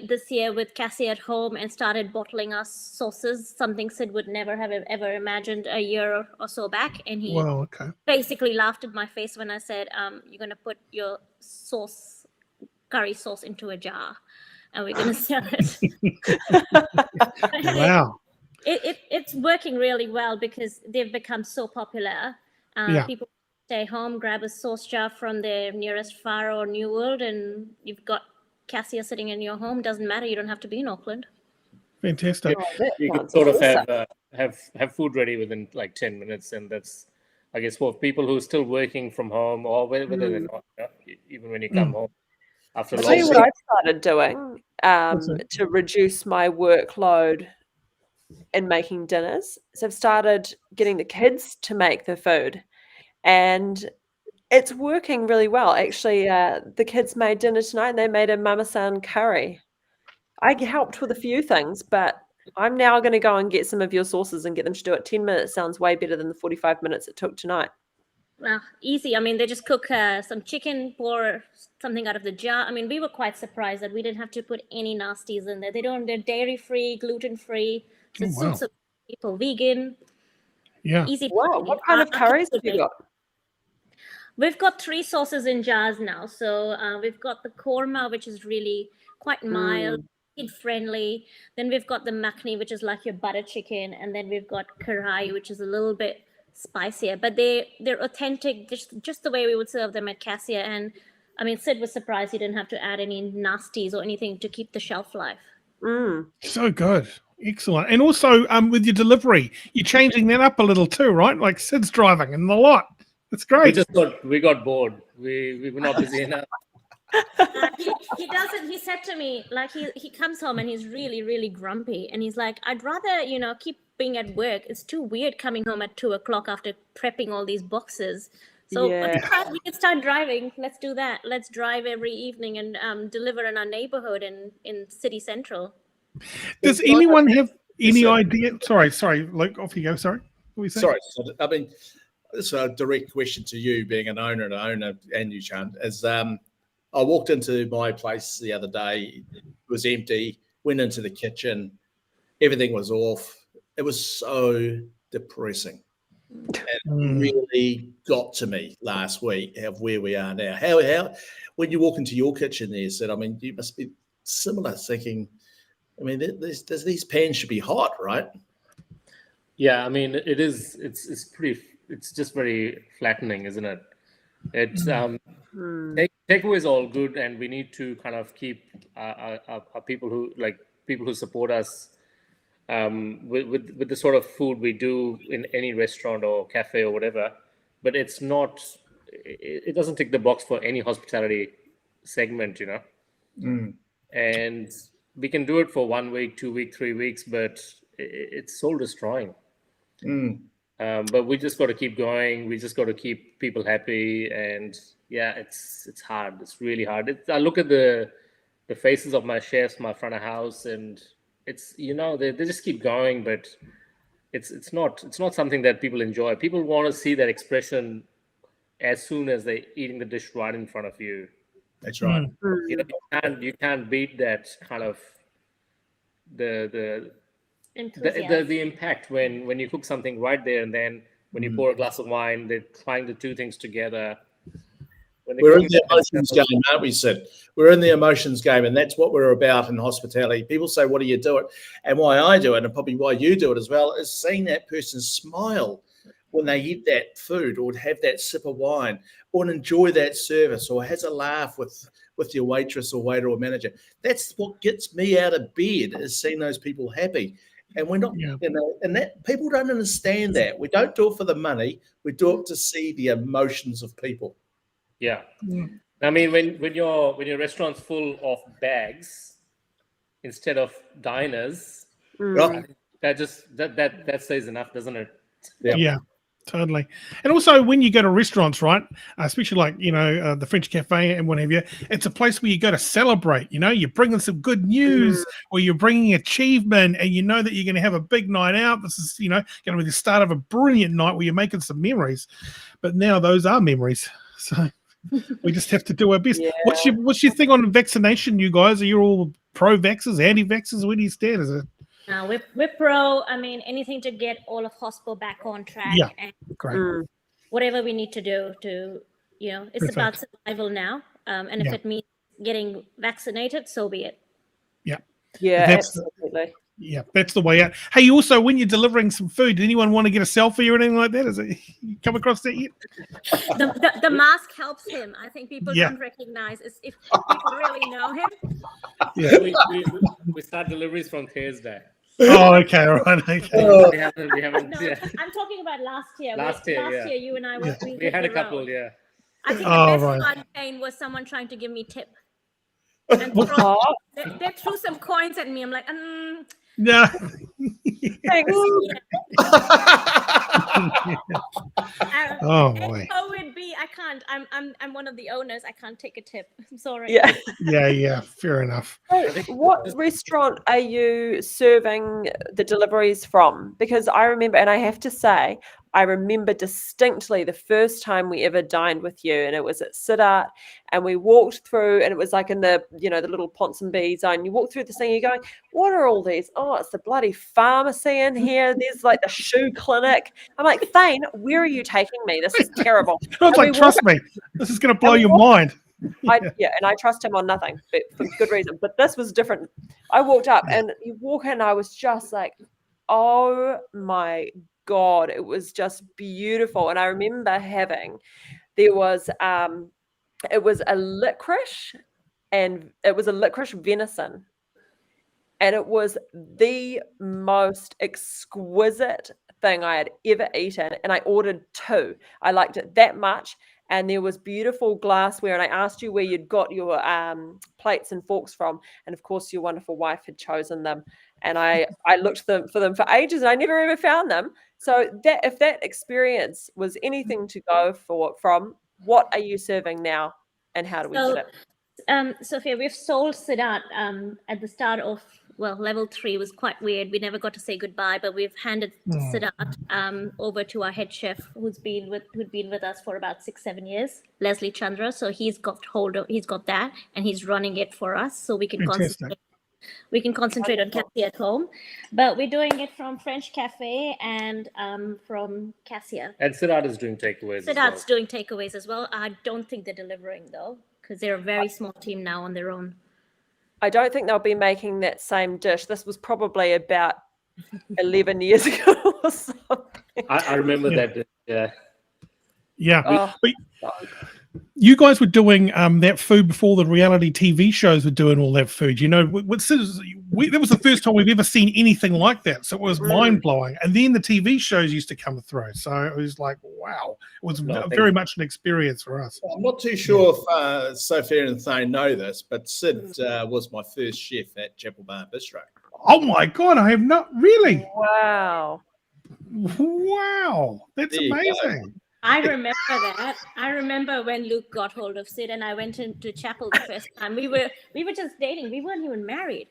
this year with Cassie at home and started bottling our sauces, something Sid would never have ever imagined a year or so back. And he basically laughed at my face when I said, you're going to put your curry sauce into a jar and we're going to sell it. Wow. It's working really well because they've become so popular. People stay home, grab a sauce jar from their nearest Far or New World, and you've got Cassia sitting in your home. Doesn't matter. You don't have to be in Auckland. Fantastic. You can sort of have food ready within like 10 minutes, and that's, I guess, for people who are still working from home or whether they're not, even when you come home after I'll long tell you what I started doing to reduce my workload in making dinners. So I've started getting the kids to make the food, and it's working really well. Actually, the kids made dinner tonight, and they made a mama-san curry. I helped with a few things, but I'm now going to go and get some of your sauces and get them to do it. 10 minutes sounds way better than the 45 minutes it took tonight. Well, easy. I mean, they just cook some chicken, pour something out of the jar. I mean, we were quite surprised that we didn't have to put any nasties in there. They're dairy-free, gluten-free. So it suits people, vegan. Yeah. Easy. Wow. What kind of curries have you got? We've got 3 sauces in jars now. So we've got the korma, which is really quite mild, kid-friendly. Then we've got the makhni, which is like your butter chicken. And then we've got karai, which is a little bit spicier. But they're authentic, just the way we would serve them at Cassia. And, I mean, Sid was surprised he didn't have to add any nasties or anything to keep the shelf life. So good. Excellent. And also with your delivery, you're changing that up a little too, right? Like Sid's driving and the lot. That's great. We got bored. We were not busy enough. He doesn't. He said to me, like, he comes home and he's really, really grumpy. And he's like, I'd rather, keep being at work. It's too weird coming home at 2 o'clock after prepping all these boxes. So Yeah. we can start driving. Let's do that. Let's drive every evening and deliver in our neighborhood in city central. Does anyone have any idea? Sorry, Luke, off you go. Sorry. What were you saying? Sorry, I mean, this is a direct question to you, being an owner and you, Chan, is I walked into my place the other day. It was empty. Went into the kitchen. Everything was off. It was so depressing. It really got to me last week of where we are now. How when you walk into your kitchen there, Sid, I mean, you must be similar, thinking, I mean, these pans should be hot, right? Yeah, I mean, it is. It's pretty. It's just very flattening, isn't it? It's takeaway is all good, and we need to kind of keep our people who support us with the sort of food we do in any restaurant or cafe or whatever. But it's not. It doesn't tick the box for any hospitality segment, you know. And we can do it for 1 week, 2 weeks, 3 weeks, but it's soul destroying. But we just got to keep going. We just got to keep people happy, and yeah, it's hard. It's really hard. I look at the faces of my chefs, my front of house, and it's, you know, they just keep going, but it's not something that people enjoy. People want to see that expression as soon as they're eating the dish right in front of you. That's right. You know, you can't beat that kind of the impact when you cook something right there, and then when you pour a glass of wine, they're trying the two things together. We're in the emotions game, aren't we, Sid? We're in the emotions game, and that's what we're about in hospitality. People say, what do you do it? And why I do it, and probably why you do it as well, is seeing that person smile when they eat that food, or have that sip of wine, or enjoy that service, or has a laugh with your waitress or waiter or manager. That's what gets me out of bed, is seeing those people happy. And we're not, you know, and that people don't understand that. We don't do it for the money. We do it to see the emotions of people. Yeah. I mean, when your restaurant's full of bags instead of diners, that says enough, doesn't it? Yeah, totally. And also, when you go to restaurants, right, especially like, you know, the French Cafe and what have you, it's a place where you go to celebrate. You know, you're bringing some good news, or you're bringing achievement, and you know that you're going to have a big night out. This is, you know, going to be the start of a brilliant night where you're making some memories. But now those are memories. So we just have to do our best. Yeah. What's your thing on vaccination, you guys? Are you all pro-vaxxers, anti-vaxxers? Where do you stand? Is it? No, we're pro. I mean, anything to get all of hospital back on track. Yeah, and great. Whatever we need to do to, you know, it's about survival now. And if it means getting vaccinated, so be it. Yeah, That's absolutely. That's the way out. Hey, also, when you're delivering some food, did anyone want to get a selfie or anything like that? Is it, you come across that yet? The mask helps him. I think people don't recognize if people really know him. Yeah, we start deliveries from Thursday. Oh, okay, right, okay. We haven't. No, Yeah. I'm talking about last year. Last year, you and I were. We had a couple, I think the best one, Thane, was someone trying to give me tip. And they threw some coins at me. I'm like, No. Thanks. Oh boy. COVID B, I can't. I'm one of the owners. I can't take a tip. I'm sorry. Yeah. Fair enough. What restaurant are you serving the deliveries from? Because I remember, and I have to say, I remember distinctly the first time we ever dined with you, and it was at Siddharth, and we walked through, and it was like in the, you know, the little Ponsonby zone. You walk through this thing, you're going, what are all these? Oh, it's the bloody pharmacy in here. There's like the shoe clinic. I'm like, Thane, where are you taking me? This is terrible. I was like, trust me, this is going to blow your mind. And I trust him on nothing, but for good reason. But this was different. I walked up, and you walk in, I was just like, oh my God, it was just beautiful. And I remember it was a licorice, and it was a licorice venison, and it was the most exquisite thing I had ever eaten. And I ordered 2. I liked it that much. And there was beautiful glassware. And I asked you where you'd got your plates and forks from. And of course, your wonderful wife had chosen them. and I looked for them for ages, and I never ever found them. So that if that experience was anything to go from, what are you serving now, and how do we get it? Sophia, we've sold Siddharth at the start of, level 3 was quite weird. We never got to say goodbye, but we've handed Siddharth over to our head chef, who'd been with us for about 6-7 years, Leslie Chandra. So he's got that, and he's running it for us, so we can concentrate. We can concentrate on Cassia at home, but we're doing it from French Cafe and from Cassia. And Siddharth is doing takeaways. Siddharth's doing takeaways as well. I don't think they're delivering though, because they're a very small team now on their own. I don't think they'll be making that same dish. This was probably about 11 years ago or something. I remember that dish, yeah. Yeah. You guys were doing that food before the reality TV shows were doing all that food. You know, that was the first time we've ever seen anything like that. So it was mind-blowing. And then the TV shows used to come through. So it was like, wow. It was very much an experience for us. I'm not too sure if Sophia and Thane know this, but Sid was my first chef at Chapel Bar Bistro. Oh, my God. I have not really. Wow. That's amazing. I remember that. I remember when Luke got hold of Sid and I went into chapel the first time. We were just dating. We weren't even married.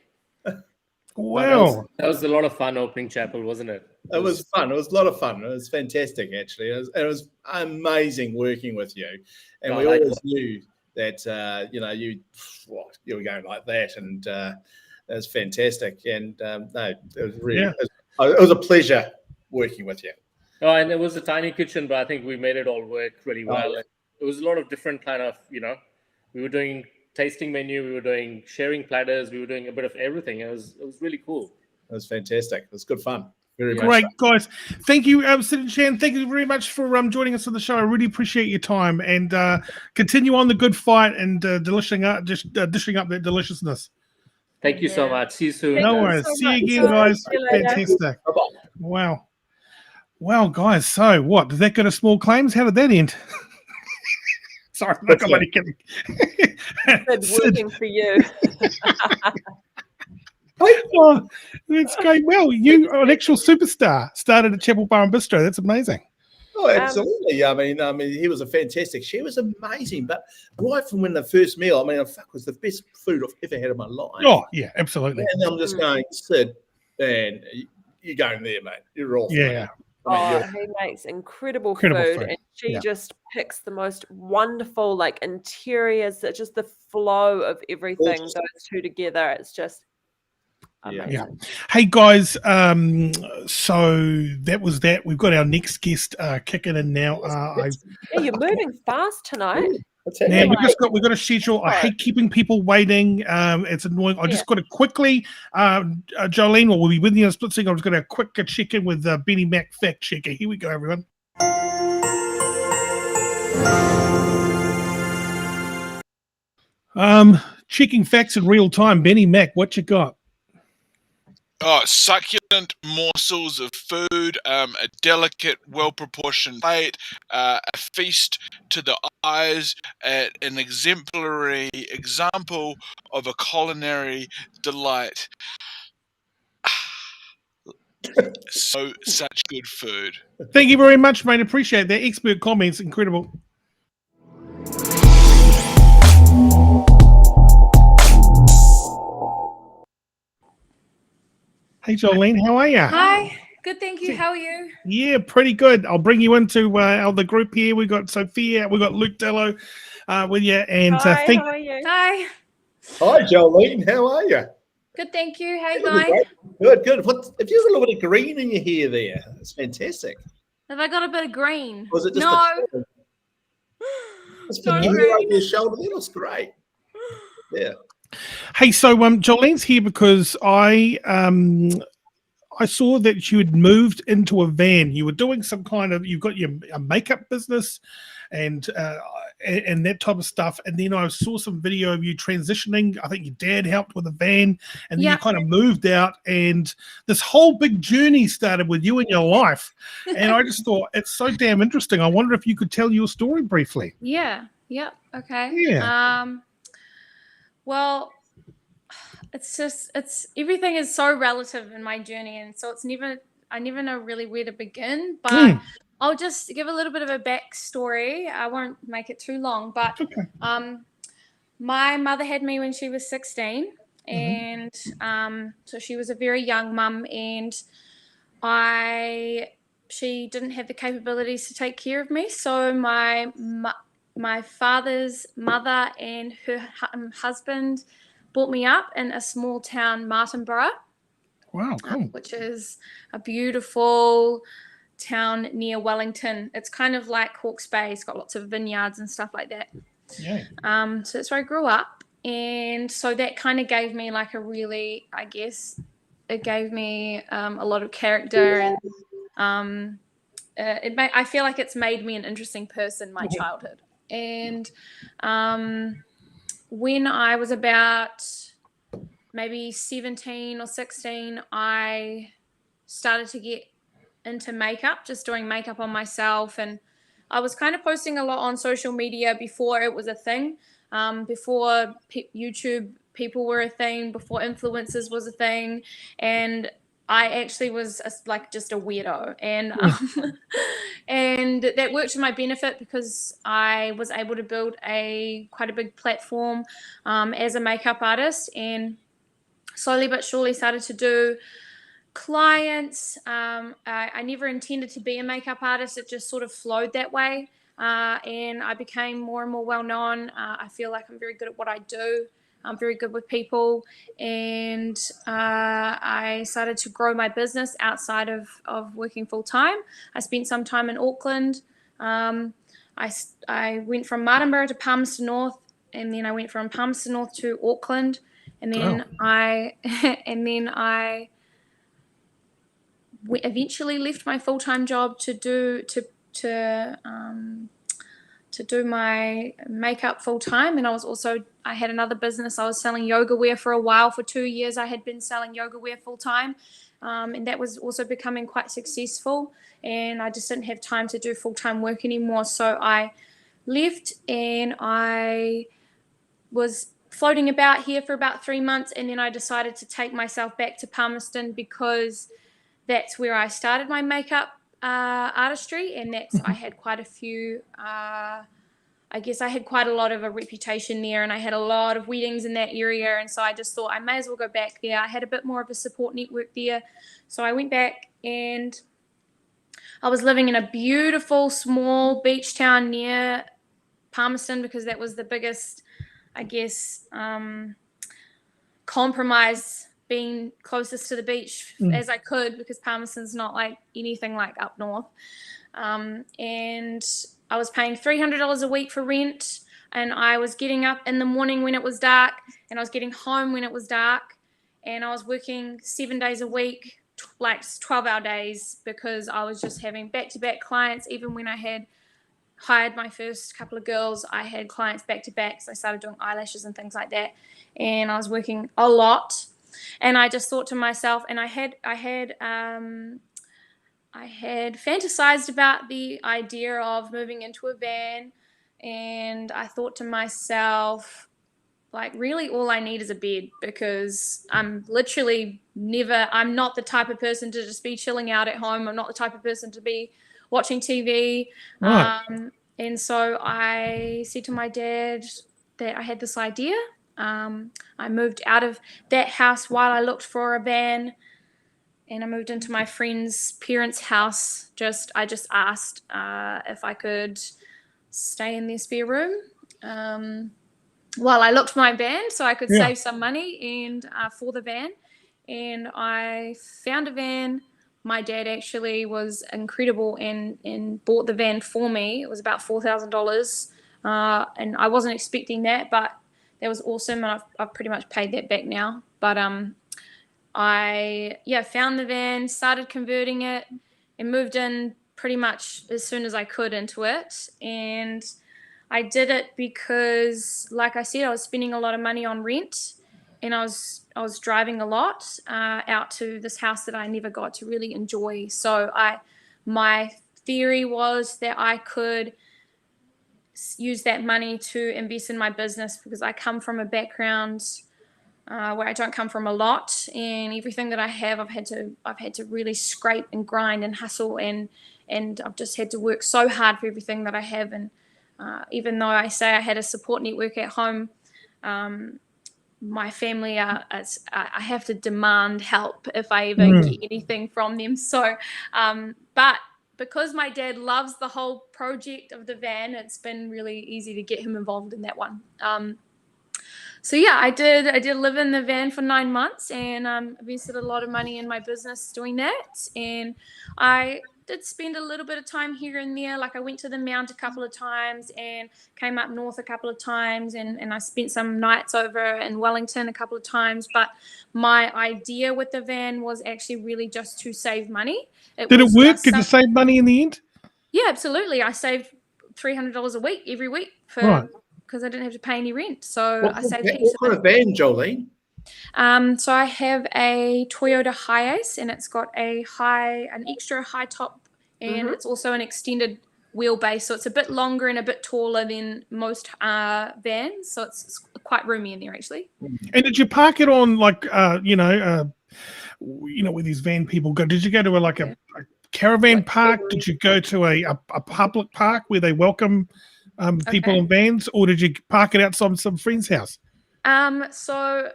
Wow. That was a lot of fun opening chapel, wasn't it? It was fun. It was a lot of fun. It was fantastic, actually. It was amazing working with you. And we always knew that, you were going like that. And it was fantastic. And it was really, it was a pleasure working with you. Oh, and it was a tiny kitchen, but I think we made it all work really well. It was a lot of different kind of, we were doing tasting menu, we were doing sharing platters, we were doing a bit of everything. It was really cool. It was fantastic. It was good fun. Very great, much so. Guys. Thank you, Sid and Shan. Thank you very much for joining us on the show. I really appreciate your time, and continue on the good fight and dishing up that deliciousness. Thank you so much. See you soon. No worries. See you again, guys. Fantastic. Wow. Wow, guys. So what? Did that go to small claims? How did that end? Sorry, I'm not only kidding. It's working for you. Oh, that's great. Well, you're an actual superstar. Started at Chapel Bar and Bistro. That's amazing. Oh, absolutely. I mean, he was a fantastic. She was amazing. But right from when the first meal, it was the best food I've ever had in my life. Oh, yeah, absolutely. And I'm just going, Sid, man, you're going there, mate. You're all yeah. He makes incredible food, and she just picks the most wonderful interiors. That just the flow of everything, those two together. It's just amazing. Yeah. Hey guys, so that was that. We've got our next guest kicking in now. You're moving fast tonight. Now we've got a schedule. I hate keeping people waiting. It's annoying. I just got to quickly, Jolene will be with you in a split second. I'm just going to quick check in with Benny Mack fact checker. Here we go, everyone. Checking facts in real time. Benny Mack, what you got? Succulent morsels of food, a delicate, well-proportioned plate, a feast to the eyes, an exemplary example of a culinary delight. Such good food. Thank you very much, mate. Appreciate that. Expert comments, incredible. Hey, Jolene, how are you? Hi, good, thank you. How are you? Yeah, pretty good. I'll bring you into the group here. We got Sophia, we got Luke Dallow with you, and Hi, how are you? Hi. Hi, Jolene. How are you? Good, thank you. How you going? Good. Have you got a little bit of green in your hair there? It's fantastic. Have I got a bit of green? Was it just no. It's no green over your shoulder. That looks great. Yeah. Hey, so Jolene's here because I saw that you had moved into a van. You were doing some kind of, you've got a makeup business and that type of stuff. And then I saw some video of you transitioning. I think your dad helped with a van, and then you kind of moved out, and this whole big journey started with you and your life. And I just thought it's so damn interesting. I wonder if you could tell your story briefly. Yeah. Okay. Yeah. Well, it's just, everything is so relative in my journey. And so I never know really where to begin, but I'll just give a little bit of a backstory. I won't make it too long, but my mother had me when she was 16. And so she was a very young mum, and she didn't have the capabilities to take care of me. So my father's mother and her husband brought me up in a small town, Martinborough. Wow, cool. Which is a beautiful town near Wellington. It's kind of like Hawke's Bay. It's got lots of vineyards and stuff like that. Yeah. So that's where I grew up. And so that kind of gave me like a really, I guess, it gave me a lot of character. And I feel like it's made me an interesting person, my childhood. And when I was about maybe 17 or 16, I started to get into makeup, just doing makeup on myself. And I was kind of posting a lot on social media before it was a thing, before YouTube people were a thing, before influencers was a thing. And I actually was just a weirdo. And and that worked to my benefit because I was able to build quite a big platform as a makeup artist, and slowly but surely started to do clients. I never intended to be a makeup artist. It just sort of flowed that way. And I became more and more well-known. I feel like I'm very good at what I do. I'm very good with people. And I started to grow my business outside of working full-time. I spent some time in Auckland. I went from Martinborough to Palmerston North, and then I went from Palmerston North to Auckland. And then I eventually left my full-time job to do my makeup full-time. And I had another business. I was selling yoga wear for a while. For 2 years I had been selling yoga wear full-time, and that was also becoming quite successful, and I just didn't have time to do full-time work anymore. So I left, and I was floating about here for about 3 months, and then I decided to take myself back to Palmerston because that's where I started my makeup artistry, and I had quite a few, I guess I had quite a lot of a reputation there, and I had a lot of weddings in that area, and so I just thought I may as well go back there. I had a bit more of a support network there, so I went back, and I was living in a beautiful small beach town near Palmerston because that was the biggest, I guess, compromise, being closest to the beach as I could, because Palmerston's not like anything like up north. And I was paying $300 a week for rent, and I was getting up in the morning when it was dark, and I was getting home when it was dark, and I was working 7 days a week, like 12-hour days, because I was just having back-to-back clients. Even when I had hired my first couple of girls, I had clients back-to-back, so I started doing eyelashes and things like that, and I was working a lot. And I just thought to myself, and I had fantasized about the idea of moving into a van, and I thought to myself, like, really all I need is a bed, because I'm not the type of person to just be chilling out at home. I'm not the type of person to be watching TV. Right. And so I said to my dad that I had this idea. I moved out of that house while I looked for a van, and I moved into my friend's parents' house. I just asked if I could stay in their spare room while I looked for my van, so I could save some money and for the van. And I found a van. My dad actually was incredible and bought the van for me. It was about $4,000, and I wasn't expecting that, but that was awesome, and I've pretty much paid that back now. But I found the van, started converting it, and moved in pretty much as soon as I could into it. And I did it because, like I said, I was spending a lot of money on rent, and I was driving a lot out to this house that I never got to really enjoy. So my theory was that I could use that money to invest in my business, because I come from a background where I don't come from a lot, and everything that I have, I've had to really scrape and grind and hustle, and I've just had to work so hard for everything that I have. And even though I say I had a support network at home, my family I have to demand help if I ever get anything from them. So, but because my dad loves the whole project of the van, it's been really easy to get him involved in that one. So yeah, I did live in the van for 9 months, and invested a lot of money in my business doing that. And I did spend a little bit of time here and there. Like I went to the Mount a couple of times and came up north a couple of times, and I spent some nights over in Wellington a couple of times. But my idea with the van was actually really just to save money. Did it work? Did you save money in the end? Yeah, absolutely. I saved $300 a week every week because I didn't have to pay any rent. So I saved heaps. What kind of van, Jolene? So I have a Toyota Hiace, and it's got an extra high top, and it's also an extended wheelbase. So it's a bit longer and a bit taller than most vans. So it's quite roomy in there actually. And did you park it on like where these van people go? Did you go to a caravan park? Did you go to a public park where they welcome people in vans, or did you park it outside some friend's house? So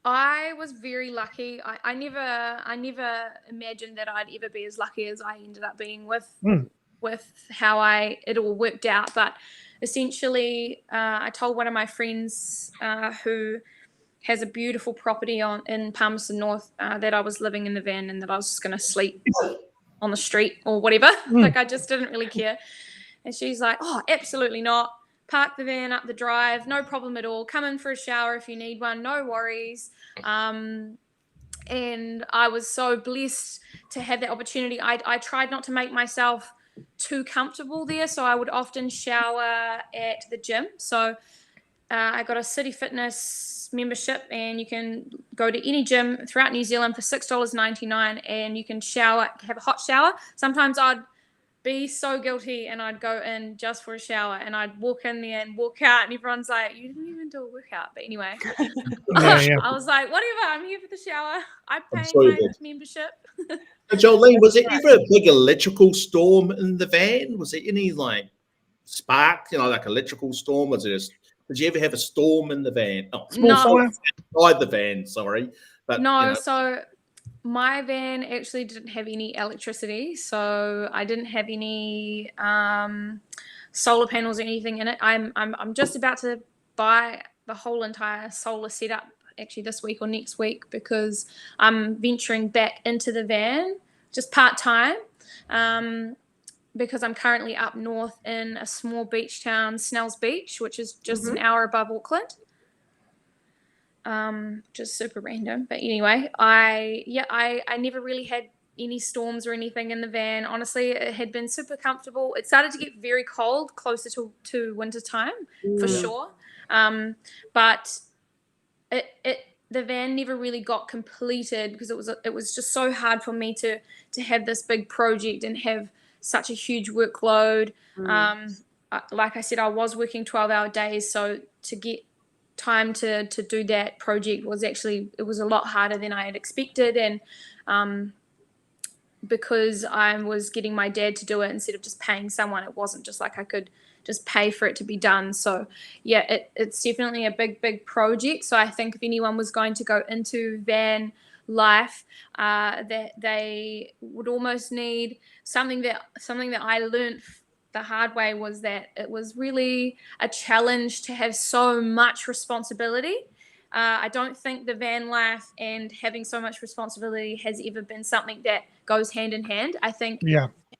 I was very lucky. I never imagined that I'd ever be as lucky as I ended up being with how it all worked out. But essentially, I told one of my friends who has a beautiful property in Palmerston North that I was living in the van, and that I was just going to sleep on the street or whatever. Like I just didn't really care. And she's like, "Oh, absolutely not. Park the van up the drive, no problem at all. Come in for a shower if you need one, no worries." And I was so blessed to have that opportunity. I tried not to make myself too comfortable there, so I would often shower at the gym. So I got a City Fitness membership, and you can go to any gym throughout New Zealand for $6.99, and you can have a hot shower. Sometimes I'd be so guilty and I'd go in just for a shower, and I'd walk in there and walk out, and everyone's like, "You didn't even do a workout." But anyway, I was like, whatever, I'm here for the shower. I pay my membership. Jolene, was there ever a big electrical storm in the van? Was there any spark, like electrical storm? Did you ever have a storm in the van? Oh, inside the van, sorry. But no, so my van actually didn't have any electricity, so I didn't have any solar panels or anything in it. I'm just about to buy the whole entire solar setup actually this week or next week, because I'm venturing back into the van just part-time, because I'm currently up north in a small beach town, Snells Beach, which is just an hour above Auckland. Just super random, but anyway, I never really had any storms or anything in the van. Honestly, it had been super comfortable. It started to get very cold closer to winter time for sure, but the van never really got completed because it was just so hard for me to have this big project and have such a huge workload. Like I said, I was working 12-hour days, so to get time to do that project was a lot harder than I had expected. And because I was getting my dad to do it instead of just paying someone, it wasn't just like I could just pay for it to be done. So yeah, it's definitely a big project. So I think if anyone was going to go into van life, that they would almost need something that I learned the hard way, was that it was really a challenge to have so much responsibility. I don't think the van life and having so much responsibility has ever been something that goes hand in hand. I think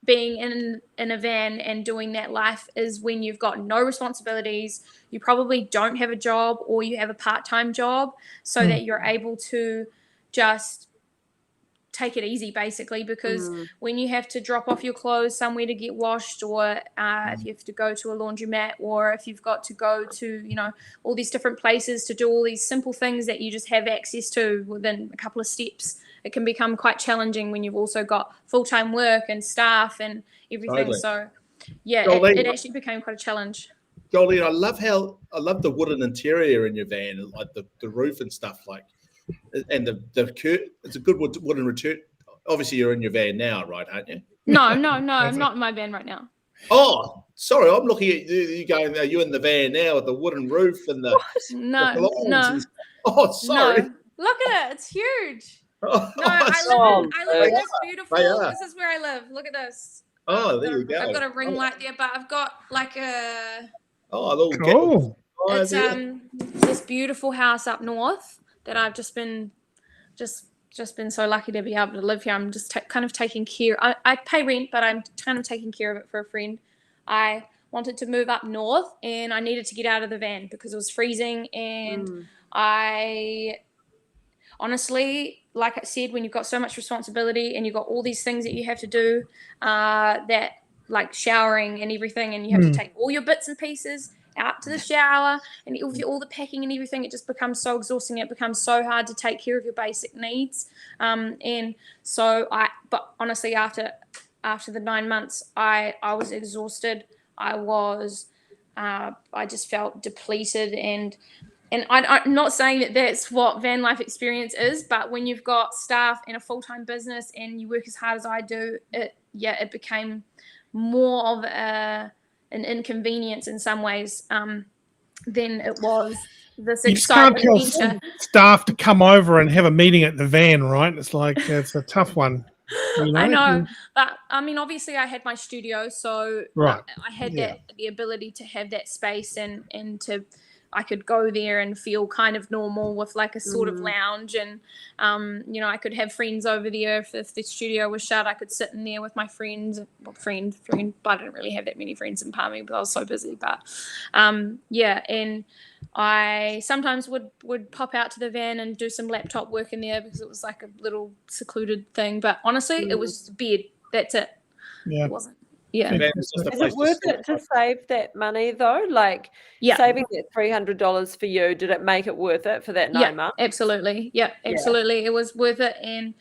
being in a van and doing that life is when you've got no responsibilities, you probably don't have a job, or you have a part-time job, so that you're able to just take it easy, basically, because when you have to drop off your clothes somewhere to get washed, or if you have to go to a laundromat, or if you've got to go to all these different places to do all these simple things that you just have access to within a couple of steps, it can become quite challenging when you've also got full-time work and staff and everything. Totally. So yeah, it actually became quite a challenge. Jolene, I love the wooden interior in your van, like the roof and stuff, like, and it's a good wooden return. Obviously, you're in your van now, right? Aren't you? No, I'm not in my van right now. Oh, sorry, I'm looking at you going. Are you in the van now with the wooden roof and the No. Oh, sorry. No. Look at it. It's huge. Oh, No, I live in this beautiful. This is where I live. Look at this. Oh, there you go. I've got a ring light there, but I've got like a. Oh, a little cool. It's this beautiful house up north that I've just been so lucky to be able to live here. I'm just kind of taking care. I pay rent, but I'm kind of taking care of it for a friend. I wanted to move up north, and I needed to get out of the van because it was freezing, and I honestly, like I said, when you've got so much responsibility and you've got all these things that you have to do, that like showering and everything, and you have to take all your bits and pieces out to the shower and all the packing and everything, it just becomes so exhausting. It becomes so hard to take care of your basic needs. And so but honestly, after the 9 months, I was exhausted. I just felt depleted, and I'm not saying that that's what van life experience is, but when you've got staff and a full-time business and you work as hard as I do, it became more of an inconvenience in some ways than it was this exciting adventure. Staff to come over and have a meeting at the van, right? It's like it's a tough one. You know? I know, but I mean, obviously, I had my studio, so right. I had the ability to have that space and to. I could go there and feel kind of normal with like a sort of lounge, and I could have friends over there. If the studio was shut, I could sit in there with my friends. Well, friend, but I didn't really have that many friends in Palmy, but I was so busy. But and I sometimes would pop out to the van and do some laptop work in there because it was like a little secluded thing. But honestly, it was just a bed. That's it. Yeah, it wasn't. Yeah. Is it worth it to save that money though? Like saving that $300 for you, did it make it worth it for that 9 months? Absolutely. Yeah, absolutely. It was worth it, and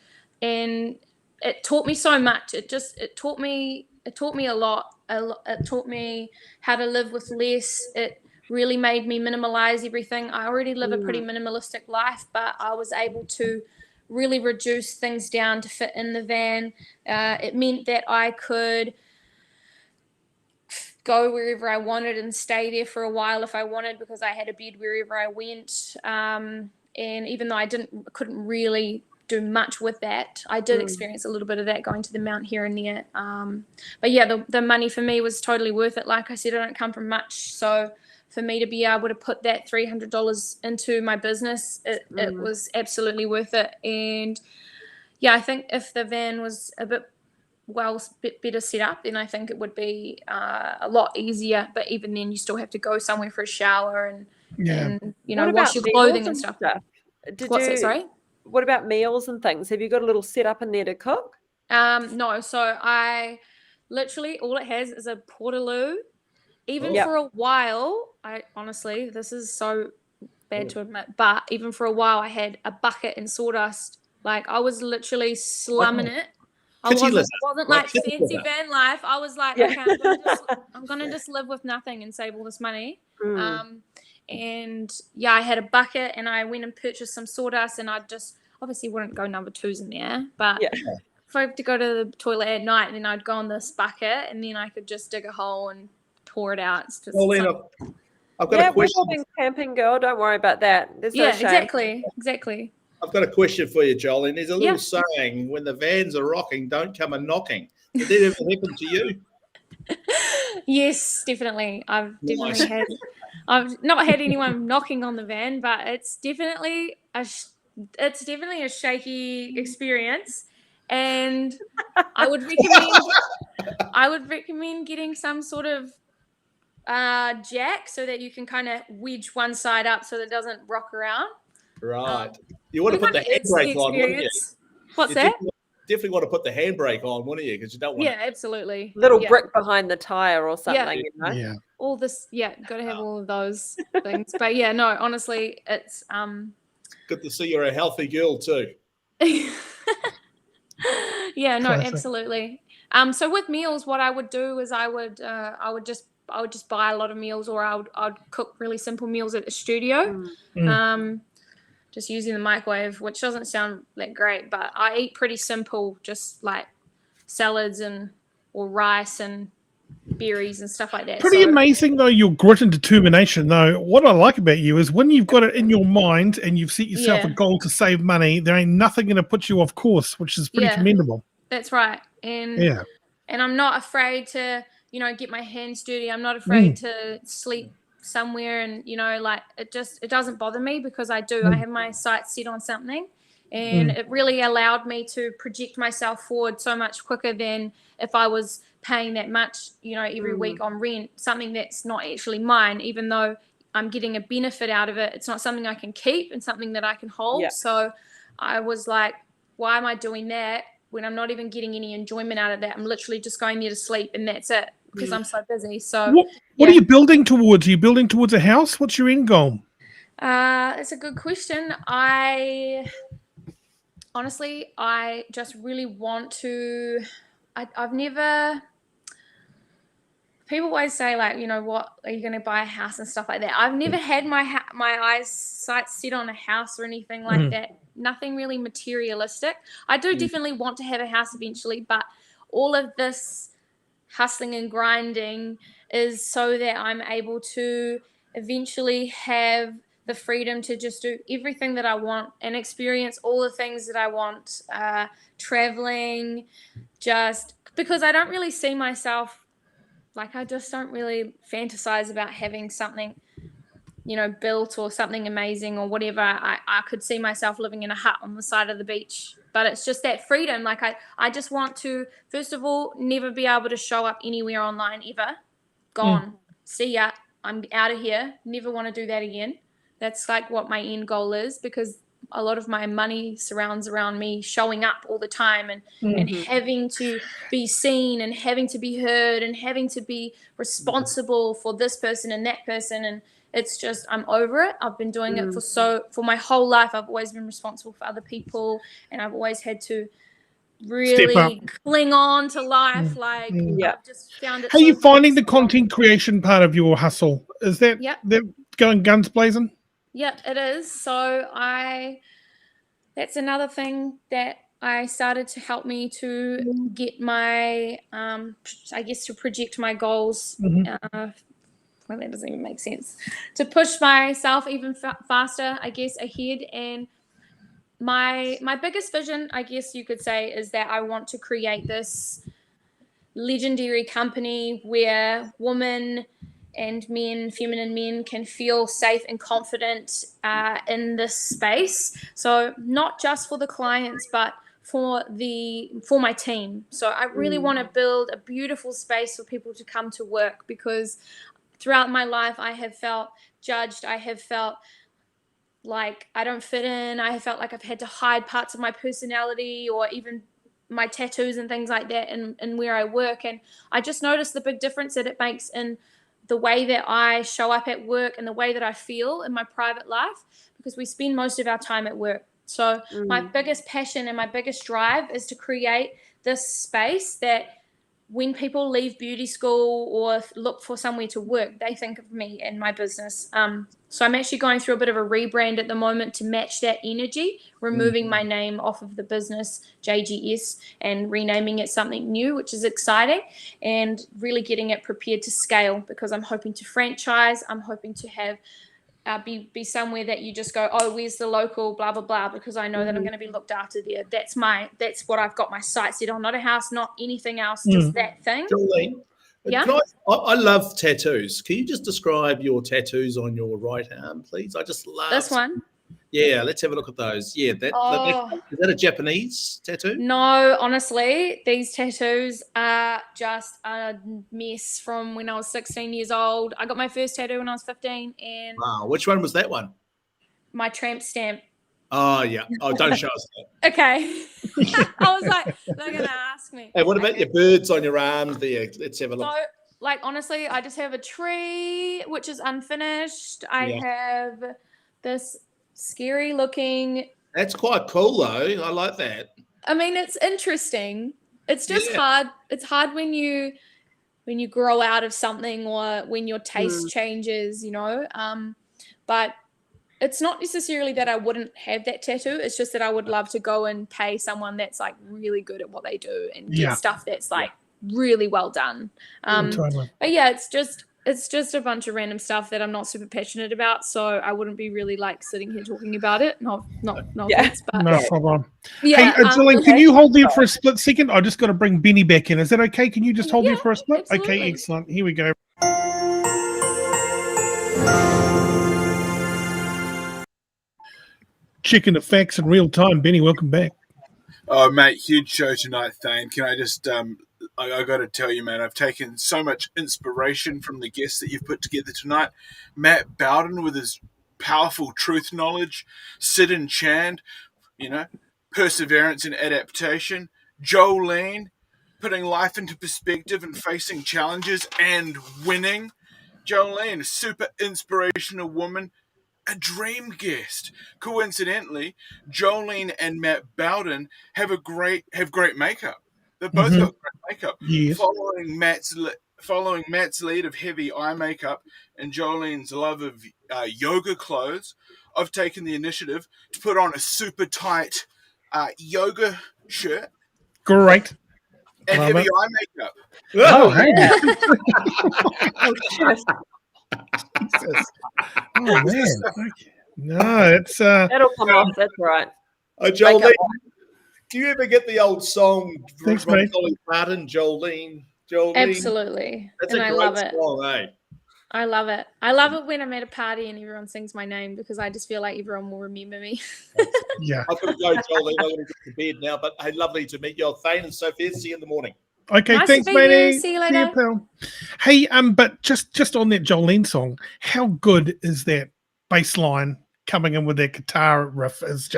it taught me so much. It taught me a lot. It taught me how to live with less. It really made me minimalize everything. I already live a pretty minimalistic life, but I was able to really reduce things down to fit in the van. It meant that I could go wherever I wanted and stay there for a while if I wanted, because I had a bed wherever I went. And even though I couldn't really do much with that, I did experience a little bit of that going to the mount here and there. But yeah, the money for me was totally worth it. Like I said, I don't come from much, so for me to be able to put that $300 into my business, it was absolutely worth it. And yeah, I think if the van was a bit better set up, then I think it would be a lot easier. But even then, you still have to go somewhere for a shower and wash your clothing and stuff. Sorry? What about meals and things? Have you got a little setup in there to cook? No. So I literally, all it has is a portaloo. Even for a while, I honestly, this is so bad to admit, but even for a while, I had a bucket and sawdust. Like I was literally slumming it. I wasn't like fancy van life. I was like, okay, I'm gonna just live with nothing and save all this money. And yeah, I had a bucket and I went and purchased some sawdust, and I just obviously wouldn't go number 2s in there, but if I had to go to the toilet at night, then I'd go on this bucket and then I could just dig a hole and pour it out. It's just I've got a question. We're camping, girl. Don't worry about that. There's no shame. Exactly. I've got a question for you, Jolene. There's a little saying, when the vans are rocking, don't come a knocking. Did that ever happen to you? Yes, definitely. I've not had anyone knocking on the van, but it's definitely a shaky experience. And I would recommend getting some sort of jack so that you can kind of wedge one side up so that it doesn't rock around. Right. You want to put the handbrake on, wouldn't you? What's that? Definitely want to put the handbrake on, wouldn't you? Because you don't want. Yeah, absolutely. Little brick behind the tire or something. Yeah. You know? Yeah. All this, got to have all of those things. But yeah, no, honestly, it's good to see you're a healthy girl too. Yeah, no, absolutely. So with meals, what I would do is I would I would just buy a lot of meals, or I'd cook really simple meals at the studio. Just using the microwave, which doesn't sound that great, but I eat pretty simple, just like salads or rice and berries and stuff like that. Pretty amazing, though, your grit and determination, though. What I like about you is when you've got it in your mind and you've set yourself a goal to save money, there ain't nothing going to put you off course, which is pretty commendable. That's right. And I'm not afraid to, get my hands dirty. I'm not afraid to sleep somewhere, and like it doesn't bother me, because I have my sights set on something, and it really allowed me to project myself forward so much quicker than if I was paying that much every week on rent, something that's not actually mine, even though I'm getting a benefit out of it. It's not something I can keep and something that I can hold. So I was like, why am I doing that when I'm not even getting any enjoyment out of that? I'm literally just going there to sleep, and that's it, because I'm so busy. So what are you building towards? Are you building towards a house? What's your end goal? It's a good question. I just really want to. I've never. People always say, like, what are you going to buy a house and stuff like that. I've never had my sights set on a house or anything like that. Nothing really materialistic. I do definitely want to have a house eventually, but all of this hustling and grinding is so that I'm able to eventually have the freedom to just do everything that I want and experience all the things that I want, traveling, just because I don't really see myself, like, I just don't really fantasize about having something, built or something amazing or whatever. I could see myself living in a hut on the side of the beach, but it's just that freedom. Like, I just want to, first of all, never be able to show up anywhere online ever. Gone. See ya. I'm out of here. Never want to do that again. That's like what my end goal is, because a lot of my money surrounds around me showing up all the time and having to be seen and having to be heard and having to be responsible for this person and that person. And it's just, I'm over it. I've been doing it for my whole life. I've always been responsible for other people, and I've always had to really cling on to life. Like, I've just found it. How are you finding the content creation part of your hustle? Is that they're going guns blazing? Yep, it is. So that's another thing that I started to help me to get my, I guess, to project my goals. Well, that doesn't even make sense. To push myself even faster, I guess, ahead. And my biggest vision, I guess you could say, is that I want to create this legendary company where women and men, feminine men, can feel safe and confident in this space. So not just for the clients, but for my team. So I really want to build a beautiful space for people to come to work, because throughout my life I have felt judged. I have felt like I don't fit in. I have felt like I've had to hide parts of my personality or even my tattoos and things like that in where I work. And I just noticed the big difference that it makes in the way that I show up at work and the way that I feel in my private life, because we spend most of our time at work. So my biggest passion and my biggest drive is to create this space that when people leave beauty school or look for somewhere to work, they think of me and my business. So I'm actually going through a bit of a rebrand at the moment to match that energy, removing my name off of the business JGS and renaming it something new, which is exciting, and really getting it prepared to scale, because I'm hoping to franchise. I'm hoping to have be somewhere that you just go, oh, where's the local blah blah blah, because I know that I'm going to be looked after there. That's what I've got my sights set on. Not a house, not anything else, just that thing. Jolene, I love tattoos. Can you just describe your tattoos on your right arm, please? I just love this one. Yeah, let's have a look at those. Yeah, is that a Japanese tattoo? No, honestly, these tattoos are just a mess from when I was 16 years old. I got my first tattoo when I was 15. And wow, which one was that one? My tramp stamp. Oh, yeah. Oh, don't show us that. Okay. I was like, they're going to ask me. Hey, what about your birds on your arms there? Let's have a look. So, like, honestly, I just have a tree, which is unfinished. I have this scary looking. That's quite cool, though. I like that. I mean, it's interesting. It's just hard. It's hard when you when you grow out of something or when your taste changes, you know. But it's not necessarily that I wouldn't have that tattoo. It's just that I would love to go and pay someone that's like really good at what they do and get stuff that's like really well done. Totally. But yeah, it's just a bunch of random stuff that I'm not super passionate about, so I wouldn't be really like sitting here talking about it. No offense, but No problem. yeah. Hey, Jolene, can you hold there for a split second? I just got to bring Benny back in. Is that okay? Can you just hold there for a split? Absolutely. Okay, excellent. Here we go. Checking the facts in real time. Benny, welcome back. Oh, mate, huge show tonight, Thane. Can I just, I got to tell you, man, I've taken so much inspiration from the guests that you've put together tonight. Matt Bowden with his powerful truth knowledge, Sid and Chand, you know, perseverance and adaptation, Jolene, putting life into perspective and facing challenges and winning. Jolene, a super inspirational woman, a dream guest. Coincidentally, Jolene and Matt Bowden have great makeup. They've both got great makeup. Yes. Following Matt's lead of heavy eye makeup and Jolene's love of yoga clothes, I've taken the initiative to put on a super tight yoga shirt. Great. And heavy eye makeup. Oh, hey. Jesus. Oh, man. Okay. No, it's That'll come off. That's right. Jolene, do you ever get the old song Thanks, from mate. Dolly Parton, Jolene? Absolutely. That's And a I great love it. song, eh? I love it. I love it when I'm at a party and everyone sings my name because I just feel like everyone will remember me. yeah. I've got to go, Jolene. I've got to get to bed now. But hey, lovely to meet you, Thane and Sophia. See you in the morning. Okay, Nice thanks, to meet you. matey. See you later. pal. Hey, but just on that Jolene song, how good is that bass line coming in with that guitar riff? It's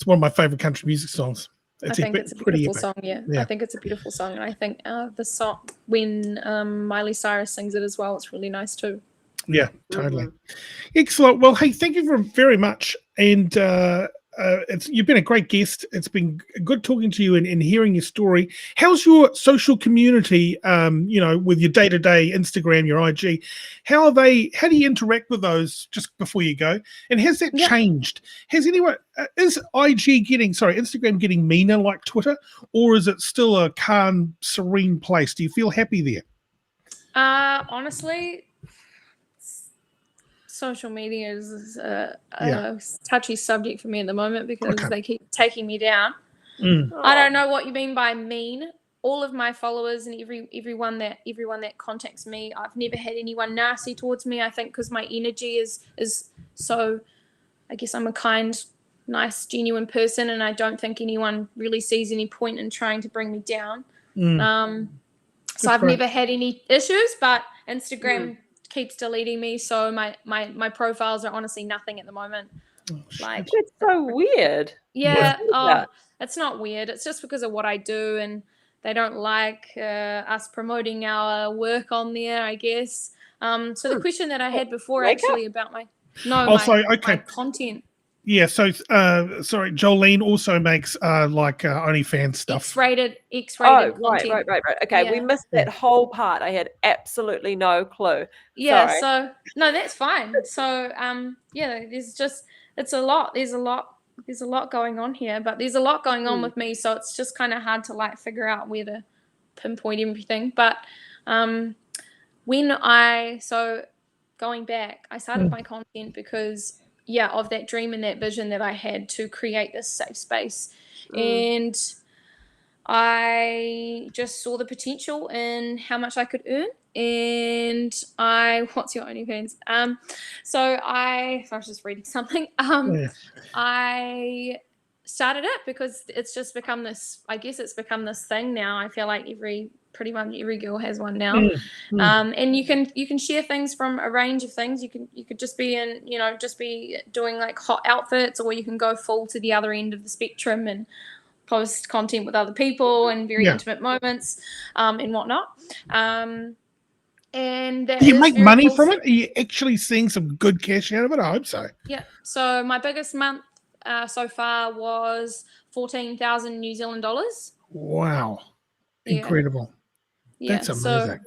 one of my favorite country music songs. I think it's a beautiful song. Yeah, Yeah. I think it's a beautiful song, and I think the song when Miley Cyrus sings it as well, it's really nice too. Yeah, totally. Excellent. Well, hey, thank you very much. And you've been a great guest. It's been good talking to you and hearing your story. How's your social community, with your day-to-day Instagram, your IG? How do you interact with those just before you go? And has that changed? Is Instagram getting meaner like Twitter, or is it still a calm, serene place? Do you feel happy there? Honestly, social media is a touchy subject for me at the moment because they keep taking me down. I don't know what you mean by mean. All of my followers and everyone that contacts me, I've never had anyone nasty towards me. I think because my energy is so, I guess I'm a kind, nice, genuine person, and I don't think anyone really sees any point in trying to bring me down. So I've never had any issues, but Instagram keeps deleting me, so my profiles are honestly nothing at the moment. Like, it's so weird. Yeah, it's not weird. It's just because of what I do, and they don't like us promoting our work on there, I guess. So the question that I had before actually about my content. Yeah, so sorry, Jolene also makes OnlyFans stuff. X-rated right. content. Okay, we missed that whole part. I had absolutely no clue. Yeah, Sorry. so no, that's fine. So it's a lot. There's a lot going on here, but there's a lot going on with me, so it's just kind of hard to like figure out where to pinpoint everything. But going back, I started my content because of that dream and that vision that I had to create this safe space. And I just saw the potential in how much I could earn. And what's your OnlyFans? So I was just reading something. I started it because it's just become this, I guess it's become this thing now. I feel like pretty much every girl has one now. And you can share things from a range of things. You could just be just be doing like hot outfits, or you can go full to the other end of the spectrum and post content with other people and very intimate moments and whatnot. And do you make money from it? Are you actually seeing some good cash out of it? I hope so. Yeah. So my biggest month so far was 14,000 New Zealand dollars. Wow. Incredible. Yeah. That's amazing.